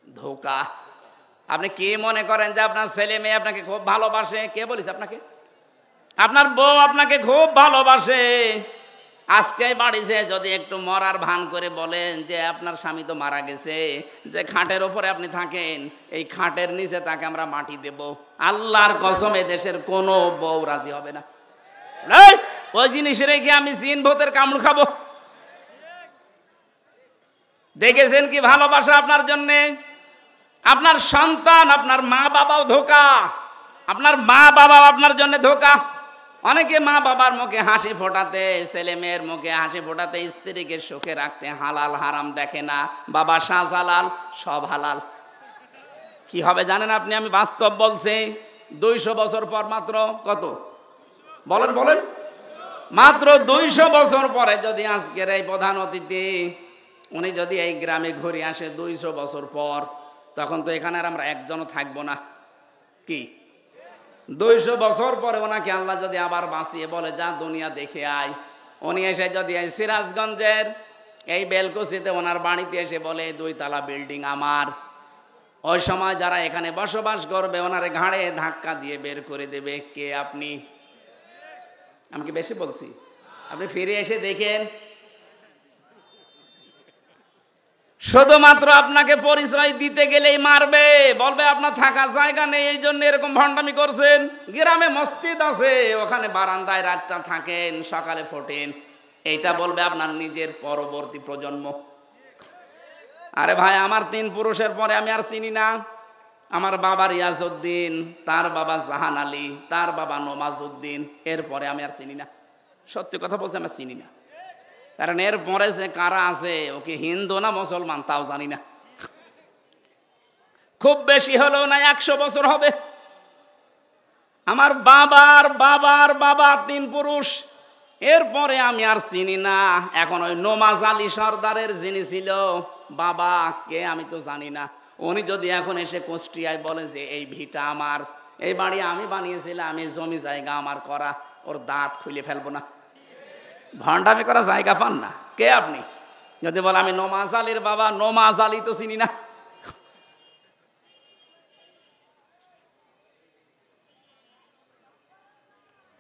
ধোঁকা। আপনি কি মনে করেন যে আপনার ছেলে মেয়ে আপনাকে খুব ভালোবাসে? কে বলেছে আপনাকে? আপনার বউ আপনাকে খুব ভালোবাসে। আজকে বাড়িতে যদি একটু মরার ভান করে বলেন যে আপনার স্বামী তো মারা গেছে, যে খাটের ওপরে আপনি থাকেন এই খাটের নিচে তাকে আমরা মাটি দেব, আল্লাহর কসম এ দেশের কোনো বউ রাজি হবে না। ওই জিনিস রেখে আমি জিন ভূতের কামড় খাবো? দেখেছেন কি ভালোবাসা আপনার জন্যে? আপনার সন্তান, আপনার মা বাবাও ধোঁকা। আপনার মা বাবাও আপনার জন্য ধোঁকা। অনেকে মা বাবার মুখে হাসি ফোটাতে, ছেলে মেয়ের মুখে হাসি ফোটাতে, স্ত্রীকে সুখে রাখতে হালাল হারাম দেখে না। বাবা শাহজালাল, সব হালাল। কি হবে জানেন আপনি? আমি বাস্তব বলছি। 200 বছর পর মাত্র কত বলেন বলেন, মাত্র 200 বছর পরে যদি আজকের এই প্রধান অতিথি উনি যদি এই গ্রামে ঘুরে আসে 200 বছর পর, তখন তো এখানে আর আমরা একজনও থাকবো না। কি 200 বছর পরে ওনাকে আল্লাহ যদি আবার বাঁচিয়ে বলে যা দুনিয়া দেখে আয়, উনি এসে যদি এই সিরাজগঞ্জের এই বেলকুচিতে ওনার বাড়িতে এসে বলে 2 তলা বিল্ডিং আমার, ওই সময় যারা এখানে বসবাস করবে ওনার ঘাড়ে ধাক্কা দিয়ে বের করে দেবে। কে আপনি? আমি কি বেশি বলছি? আপনি ফিরে এসে দেখেন, শুধুমাত্র আপনাকে পরিচয় দিতে গেলেই মারবে, বলবে আপনার থাকার জায়গা নেই এই জন্য এরকম ভণ্ডামি করছেন। গ্রামে মসজিদ আছে, ওখানে বারান্দায় রাতটা থাকেন, সকালে ফোটেন, এইটা বলবে আপনার নিজের পরবর্তী প্রজন্ম। আরে ভাই, আমার 3 পুরুষের পরে আমি আর চিনি না। আমার বাবা রিয়াজউদ্দিন, তার বাবা জাহান আলী, তার বাবা নমাজউদ্দিন, এরপরে আমি আর চিনি না। সত্যি কথা বলছি, আমি চিনি না। কারণ এরপরে যে কারা আছে, ওকে হিন্দু না মুসলমান তাও জানি না। খুব বেশি হলেও না 100 বছর হবে। আমার বাবার বাবার বাবা 3 পুরুষ, এরপরে আমি আর চিনি না। এখন ওই নমাজ আলী সর্দারের যিনি ছিল বাবা কে আমি তো জানি না। উনি যদি এখন এসে কুষ্টিয়ায় বলে যে এই ভিটা আমার, এই বাড়ি আমি বানিয়েছিলাম, এই জমি জায়গা আমার করা, ওর দাঁত খুলে ফেলবো না। ভণ্ডামি করা জায়গা পান না। কে আপনি? যদি বলে আমি নমাজ আলীর বাবা, নমাজ আলী তো চিনি না।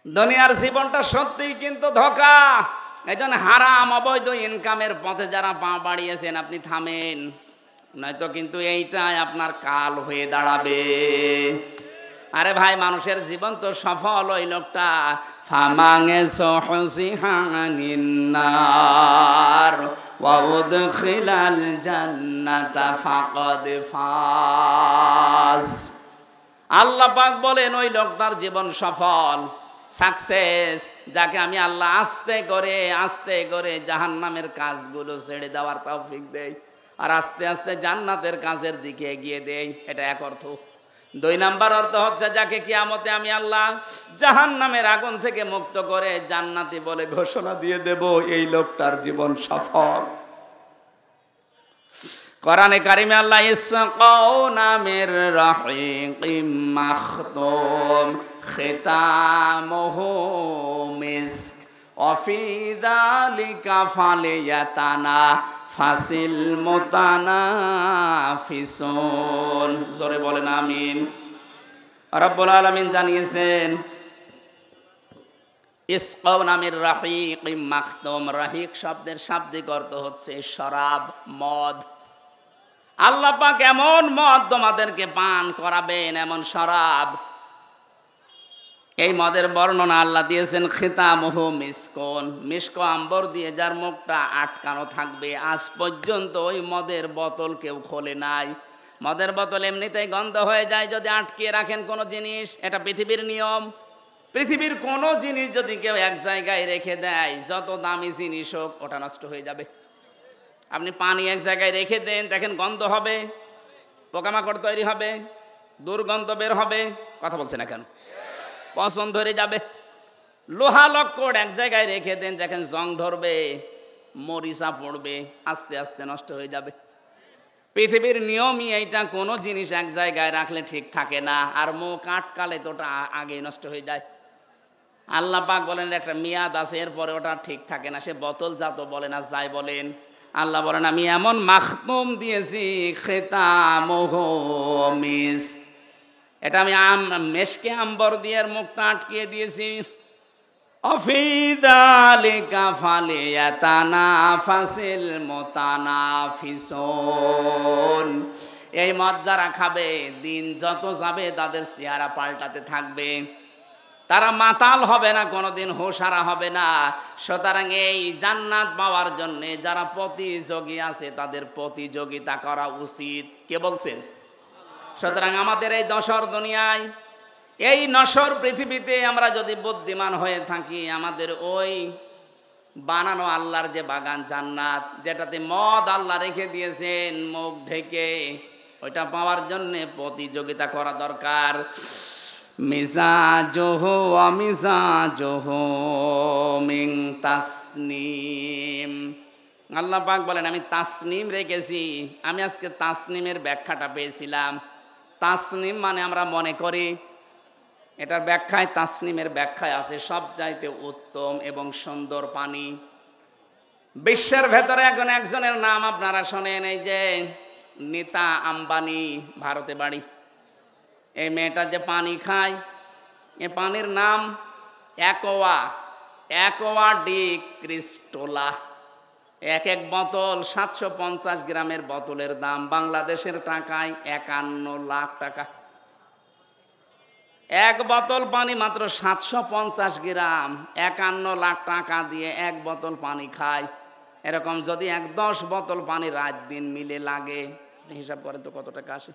দুনিয়ার জীবনটা সত্যিই কিন্তু ধোঁকা। এই জন্য হারাম অবৈধ ইনকামের পথে যারা পা বাড়িয়েছেন আপনি থামেন, নয়তো কিন্তু এইটাই আপনার কাল হয়ে দাঁড়াবে। আরে ভাই, মানুষের জীবন তো সফল ওই লোকটা ফামাঙে সহসিহানিন্নার ওয়া উদখিলাল জান্নাতা ফাকাদ ফাজ। আল্লাহ পাক বলেন ওই লোকটার জীবন সফল, সাকসেস, যাকে আমি আল্লাহ আস্তে করে জাহান্নামের কাজগুলো ছেড়ে দেওয়ার তৌফিক দেই আর আস্তে আস্তে জান্নাতের কাজের দিকে এগিয়ে দেই। এটা এক অর্থ। 2 নাম্বার অর্থ হচ্ছে যাকে কিয়ামতে আমি আল্লাহ জাহান্নামের আগুন থেকে মুক্ত করে জান্নাতি বলে ঘোষণা দিয়ে দেব, এই লোকটার জীবন সফল। কোরআনে কারিমে আল্লাহ ইসকাউনা মির রাহিকিম মাখতুম খিতামুহু মিসক ওয়া ফি যালিকা ফালিয়াতানাফাসিল মুতানাফিসুন। জোরে বলেন আমিন। রব্বুল আলামিন জানিয়েছেন ইসকাউনা মির রাহিকিম মাখতুম। রাহিক শব্দের শাব্দিক অর্থ হচ্ছে শরাব, মদ। আল্লাহ পাক এমন মদ তোমাদেরকে পান করাবেন, এমন শরাব। এই মদের বর্ণনা আল্লাহ দিয়েছেন খিতামুহু মিসকন, মিস্ক আম্বর দিয়ে যার মুখটা আটকানো থাকবে। আজ পর্যন্ত ওই মদের বোতল কেউ খোলে নাই। মদের বোতল এমনিতেই গন্ধ হয়ে যায় যদি আটকিয়ে রাখেন কোনো জিনিস। এটা পৃথিবীর নিয়ম। পৃথিবীর কোনো জিনিস যদি কেউ এক জায়গায় রেখে দেয়, যত দামি জিনিস হোক, ওটা নষ্ট হয়ে যাবে। আপনি পানি এক জায়গায় রেখে দেন, দেখেন গন্ধ হবে, পোকামাকড় তৈরি হবে, দুর্গন্ধ বের হবে। কথা বলছে না কেন? পচন ধরে যাবে। লোহা লক্কড় এক জায়গায় রেখে দেন, দেখেন জং ধরবে, মরিচা পড়বে, আস্তে আস্তে নষ্ট হয়ে যাবে। পৃথিবীর নিয়মই এইটা, কোনো জিনিস এক জায়গায় রাখলে ঠিক থাকে না, আর মুখ আটকালে তো ওটা আগেই নষ্ট হয়ে যায়। আল্লাহ পাক বলেন একটা মেয়াদ আছে, এরপরে ওটা ঠিক থাকে না। সে বোতল জাত বলেন আর যাই বলেন, আল্লাহ বলেন আমি এমন মাখতুম দিয়েছি খিতামুহু মিসক। এটা আমি মেশকে আম্বর দিয়ে মুখটা আটকিয়ে দিয়েছি। অফি যালিকা ফালিয়াতানাফাসিল মুতানাফিসুন। এই মদ যারা খাবে, দিন যত যাবে তাদের চেহারা পাল্টাতে থাকবে। তারা মাতাল হবে না, কোনোদিন হুঁশহারা হবে না। সুতরাং এই জান্নাত পাওয়ার জন্য যারা প্রতিযোগী আছে তাদের প্রতিযোগিতা করা উচিত। কে বলছেন? সুতরাং আমাদের এই দশর দুনিয়ায়, এই নশ্বর পৃথিবীতে আমরা যদি বুদ্ধিমান হয়ে থাকি, আমাদের ওই বানানো আল্লাহর যে বাগান জান্নাত, যেটাতে মদ আল্লাহ রেখে দিয়েছেন মুখ ঢেকে, ওইটা পাওয়ার জন্য প্রতিযোগিতা করা দরকার। মিজাজুহু ওয়া মিজাজুহু মিন তাসনিম। আল্লাহ পাক বলেন আমি তাসনিম রেখেছি। আমি আজকে তাসনিমের ব্যাখ্যাটা পেয়েছিলাম। তাসনিম মানে আমরা মনে করি, এটার ব্যাখ্যায়, তাসনিমের ব্যাখ্যায় আছে সবচাইতে উত্তম এবং সুন্দর পানি। বিশ্বের ভেতরে এখন একজনের নাম আপনারা শোনেন, এই যে নীতা আম্বানি, ভারতে বাড়ি। এই মেয়েটা যে পানি খায়, এ পানির নাম অ্যাকোয়া ডি ক্রিস্টোলা। এক এক বোতল 750 গ্রামের বোতলের দাম বাংলাদেশের টাকায় 51 লাখ টাকা। এক বোতল পানি মাত্র 750 গ্রাম, 51 লাখ টাকা দিয়ে এক বোতল পানি খায়। এরকম যদি 10 বোতল পানি রাত দিন মিলে লাগে, হিসাব করেন তো কত টাকা আসে।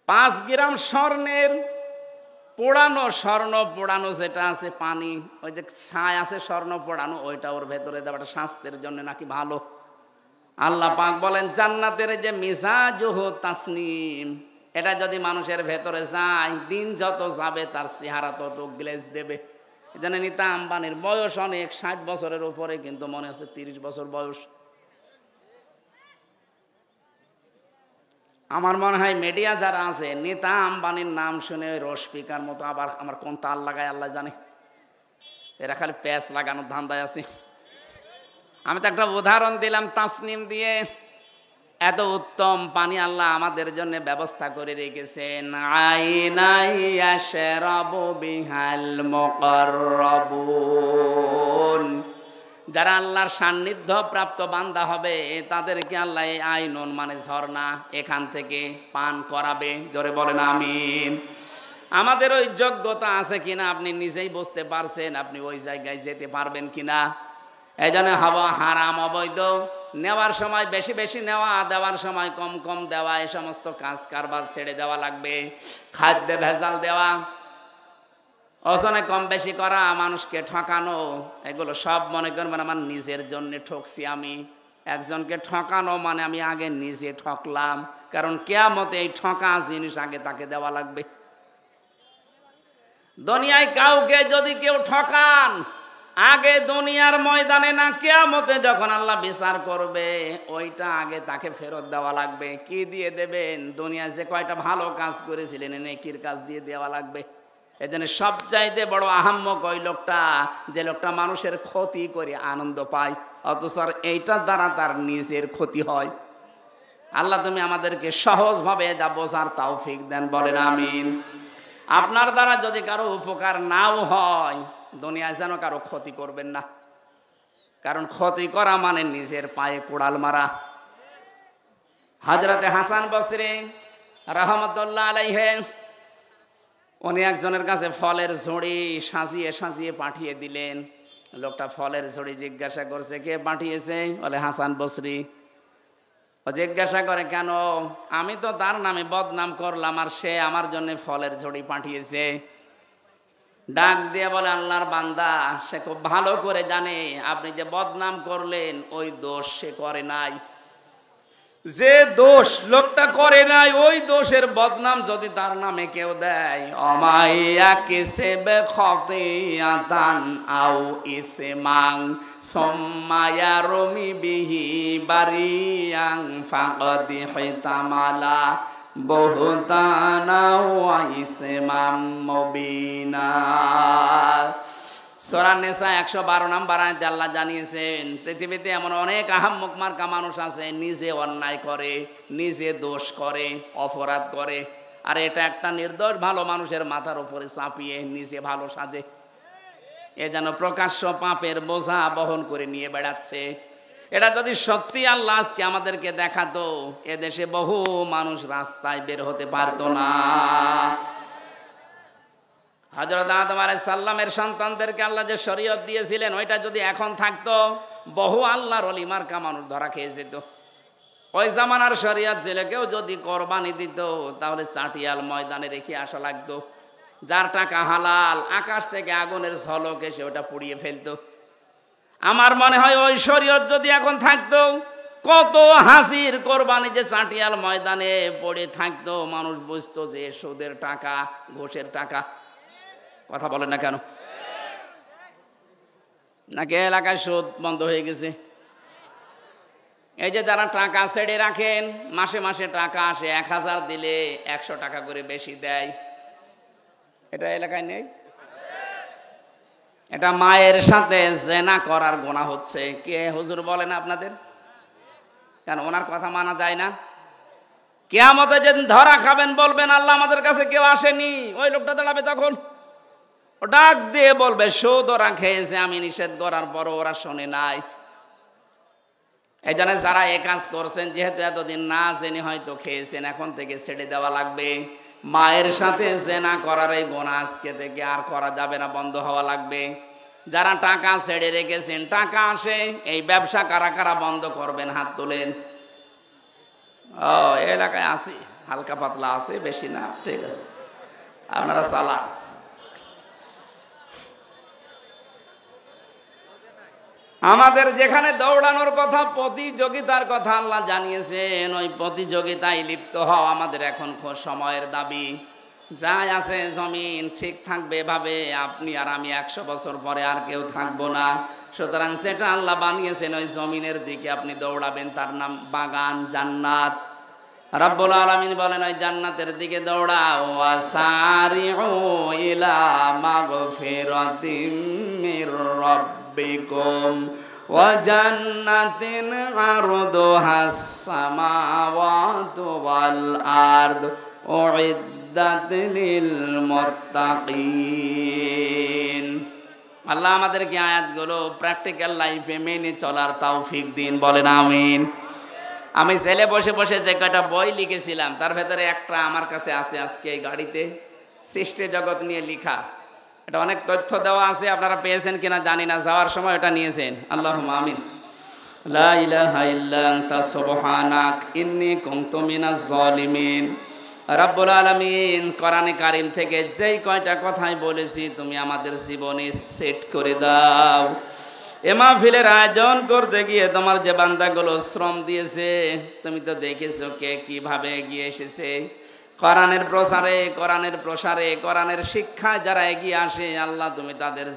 5 গ্রাম স্বর্ণের পোড়ানো, স্বর্ণ পোড়ানো যেটা আছে পানি, ওই যে ছাই আছে স্বর্ণ পোড়ানো, ওইটা ওর ভেতরে দেওয়াটা স্বাস্থ্যের জন্য নাকি ভালো। আল্লাহ পাক বলেন জান্নাতের যে মিজাজুহু তাসনিম, এটা যদি মানুষের ভেতরে যায়, দিন যত যাবে তার চেহারা তত গ্লেজ দেবে। এই জন্য নিতা আম্বানির বয়স অনেক, 60 বছরের উপরে, কিন্তু মনে হচ্ছে 30 বছর বয়স। আমার মনে হয় মিডিয়া যারা আছে, নেতা আম্বানির নাম শুনে রসপিকার মতো আবার আমার কোন তাল লাগায় আল্লাহ জানে, এরা খালি প্যাচ লাগানোর ধান্দায় আছে। আমি তো একটা উদাহরণ দিলাম তাসনিম দিয়ে। এত উত্তম পানি আল্লাহ আমাদের জন্য ব্যবস্থা করে রেখেছেন। আইনাই ইয়াশরাবু বিহাল মুকাররাবুন, যারা আল্লাহর সান্নিধ্য প্রাপ্ত বান্দা হবে তাদেরকে আল্লাহ এই আইনুন মানে ঝর্ণা, এখান থেকে পান করাবে। জোরে বলেন আমিন। আমাদের ওই যোগ্যতা আছে কিনা আপনি নিজেই বুঝতে পারছেন, আপনি ওই জায়গায় যেতে পারবেন কিনা। এই জন্য হাওয়া হারাম অবৈধ, নেওয়ার সময় বেশি বেশি নেওয়া, দেওয়ার সময় কম কম দেওয়া, এই সমস্ত কাজ কারবার ছেড়ে দেওয়া লাগবে। খাদ্যে ভেজাল দেওয়া, ওজনে কম বেশি করা, মানুষকে ঠকানো, এগুলো সব মনে করবেন আমার নিজের জন্য ঠকছি আমি। একজনকে ঠকানো মানে আমি আগে নিজে ঠকলাম, কারণ কিয়ামতে এই ঠকা জিনিস আগে তাকে দেওয়া লাগবে। দুনিয়ায় কাউকে যদি কেউ ঠকান, আগে দুনিয়ার ময়দানে না, কিয়ামতে যখন আল্লাহ বিচার করবে, ওইটা আগে তাকে ফেরত দেওয়া লাগবে। কি দিয়ে দেবেন? দুনিয়ায় যে কয়টা ভালো কাজ করেছিলেন নেকির কাজ দিয়ে দেওয়া লাগবে। এজন্য সবচাইতে বড় আহাম্মক ওই লোকটা, যে লোকটা মানুষের ক্ষতি করে আনন্দ পায়, অথচ এইটার দ্বারা তার নিজের ক্ষতি হয়। আল্লাহ তুমি আমাদেরকে সহজভাবে যা বোঝার তৌফিক দেন, বলেন আমিন। আপনার দ্বারা যদি কারো উপকার নাও হয়, দুনিয়ায় যেন কারো ক্ষতি করবেন না, কারণ ক্ষতি করা মানে নিজের পায়ে কোড়াল মারা। হযরতে হাসান বসরি রাহমাতুল্লাহ আলাইহি, উনি একজনের কাছে ফলের ঝুড়ি সাজিয়ে সাজিয়ে পাঠিয়ে দিলেন। লোকটা ফলের ঝুড়ি জিজ্ঞাসা করছে কে পাঠিয়েছে? বলে হাসান বসরি। ও জিজ্ঞাসা করে কেন? আমি তো তার নামে বদনাম করলাম, আর সে আমার জন্য ফলের ঝুড়ি পাঠিয়েছে। ডাক দিয়ে বলে আল্লাহর বান্দা, সে খুব ভালো করে জানে আপনি যে বদনাম করলেন ওই দোষ সে করে নাই। যে দোষ লোকটা করে নাই, ওই দোষের বদনাম যদি তার নামে কেউ দেয়, অমাইয়া কিসবে খতিয়াতান আও ইসমাং সুম্মা রমি বিহি বারিয়াং ফাকাদ হিতামালা বুহতানা ওয়া ইসমাম মুবিনা। সূরা নিসা 112 নম্বর আয়াতে আল্লাহ জানিয়েছেন, পৃথিবীতে এমন অনেক আহাম্মক মার্কা মানুষ আছে, নিজে অন্যায় করে, নিজে দোষ করে, অপরাধ করে, আর এটা একটা নির্দোষ ভালো মানুষের মাথার উপরে চাপিয়ে নিজে ভালো সাজে। এ যেন প্রকাশ্য পাপের বোঝা বহন করে নিয়ে বেড়াচ্ছে। এটা যদি সত্যি আল্লাহ আজকে আমাদেরকে দেখাতো, এদেশে বহু মানুষ রাস্তায় বের হতে পারতো না। হযরত আদম আলাইহিস সালামের সন্তানদেরকে আল্লাহ যে শরীয়ত দিয়েছিলেন, ওইটা যদি এখন থাকতো, বহু আল্লাহর ওলি মার্কা মানুষ ধরা খেয়ে যেত। ওই জামানার শরীয়ত ছিল, কেউ যদি কোরবানি দিত তাহলে চাটিয়াল ময়দানে রেখে আসা লাগতো। যার টাকা হালাল, আকাশ থেকে আগুনের ঝলক এসে ওটা পুড়িয়ে ফেলতো। আমার মনে হয় ওই শরীয়ত যদি এখন থাকতো, কত হাসির কোরবানি যে চাটিয়াল ময়দানে পড়ে থাকতো, মানুষ বুঝতো যে সুদের টাকা, ঘুষের টাকা। কথা বলেন না কেন? নাকি এলাকায় সুদ বন্ধ হয়ে গেছে? এই যে যারা টাকা ছেড়ে রাখেন, মাসে মাসে টাকা আসে, 1000 দিলে 100 টাকা করে বেশি দেয়, এটা এলাকায় নেই? এটা মায়ের সাথে জেনা করার গুনাহ হচ্ছে। কে হুজুর বলেন আপনাদের? কেন ওনার কথা মানা যায় না? কিয়ামতে যেদিন ধরা খাবেন, বলবেন আল্লাহ আমাদের কাছে কেউ আসেনি, ওই লোকটা দাঁড়াবে তখন, ও ডাক দিয়ে বলবে সুদ ওরা খেয়েছে, আমি নিষেধ করার পরও ওরা শোনে নাই। এই জন্য যারা এ কাজ করছেন, যেহেতু এতদিন না জেনে হয়তো খেয়েছেন, এখন থেকে ছেড়ে দেওয়া লাগবে। মায়ের সাথে জেনা করার এই গুনাহ আজকে থেকে আর করা যাবে না, বন্ধ হওয়া লাগবে। যারা টাকা ছেড়ে রেখেছেন, টাকা আসে, এই ব্যবসা কারা কারা বন্ধ করবেন? হাত তোলেন। ও এই এলাকায় আছি, হালকা পাতলা আছে, বেশি না, ঠিক আছে, আপনারা চালান। আমাদের যেখানে দৌড়ানোর কথা, প্রতিযোগিতার কথা আল্লাহ জানিয়েছেন, ওই প্রতিযোগিতায় লিপ্ত হওয়া আমাদের এখন সময়ের দাবি। যাই আছে জমিন ঠিক থাকবে এভাবে, আপনি আর আমি 100 বছর পরে আর কেউ থাকবো না। সুতরাং সেটা আল্লাহ বানিয়েছেন, ওই জমিনের দিকে আপনি দৌড়াবেন, তার নাম বাগান, জান্নাত। রাব্বুল আলামিন বলেন ওই জান্নাতের দিকে দৌড়াও। ওয়াসারিউ ইলা মাগফিরাতিম মির রাব্বিকুম ওয়া জান্নাতিন আরদুহাস সামাওয়াতু ওয়াল আরদ উইদ্দাত লিল মুত্তাকিন। আল্লাহ আমাদেরকে আয়াতগুলো প্র্যাকটিক্যাল লাইফে মেনে চলার তৌফিক দিন, বলেন আমিন। আমি ছেলে বসে বসে যে কয়টা বই লিখেছিলাম তার ভেতরে একটা আমার কাছে আছে আজকে এই গাড়িতে, সৃষ্টি জগৎ নিয়ে লিখা। এটা অনেক তথ্য দেওয়া আছে, আপনারা পেয়েছেন কিনা জানি না, যাওয়ার সময় এটা নিয়েছেন। আল্লাহুম্মা আমিন। লা ইলাহা ইল্লা আনতা সুবহানাক ইন্নী কুনতু মিনাজ জালিমিন। রাব্বুল আলামিন কোরআনে কারীম থেকে যেই কয়টা কথাই বলেছি তুমি আমাদের জীবনে সেট করে দাও। এ মাহফিলের আয়োজন করতে গিয়ে তোমার যে বান্দাগুলো শ্রম দিয়েছে, তুমি তো দেখেছো কে কিভাবে এগিয়ে এসেছে। কোরআনের প্রসারে, কোরআনের শিক্ষায় যারা এগিয়ে আসে, আল্লাহ তুমি তাদের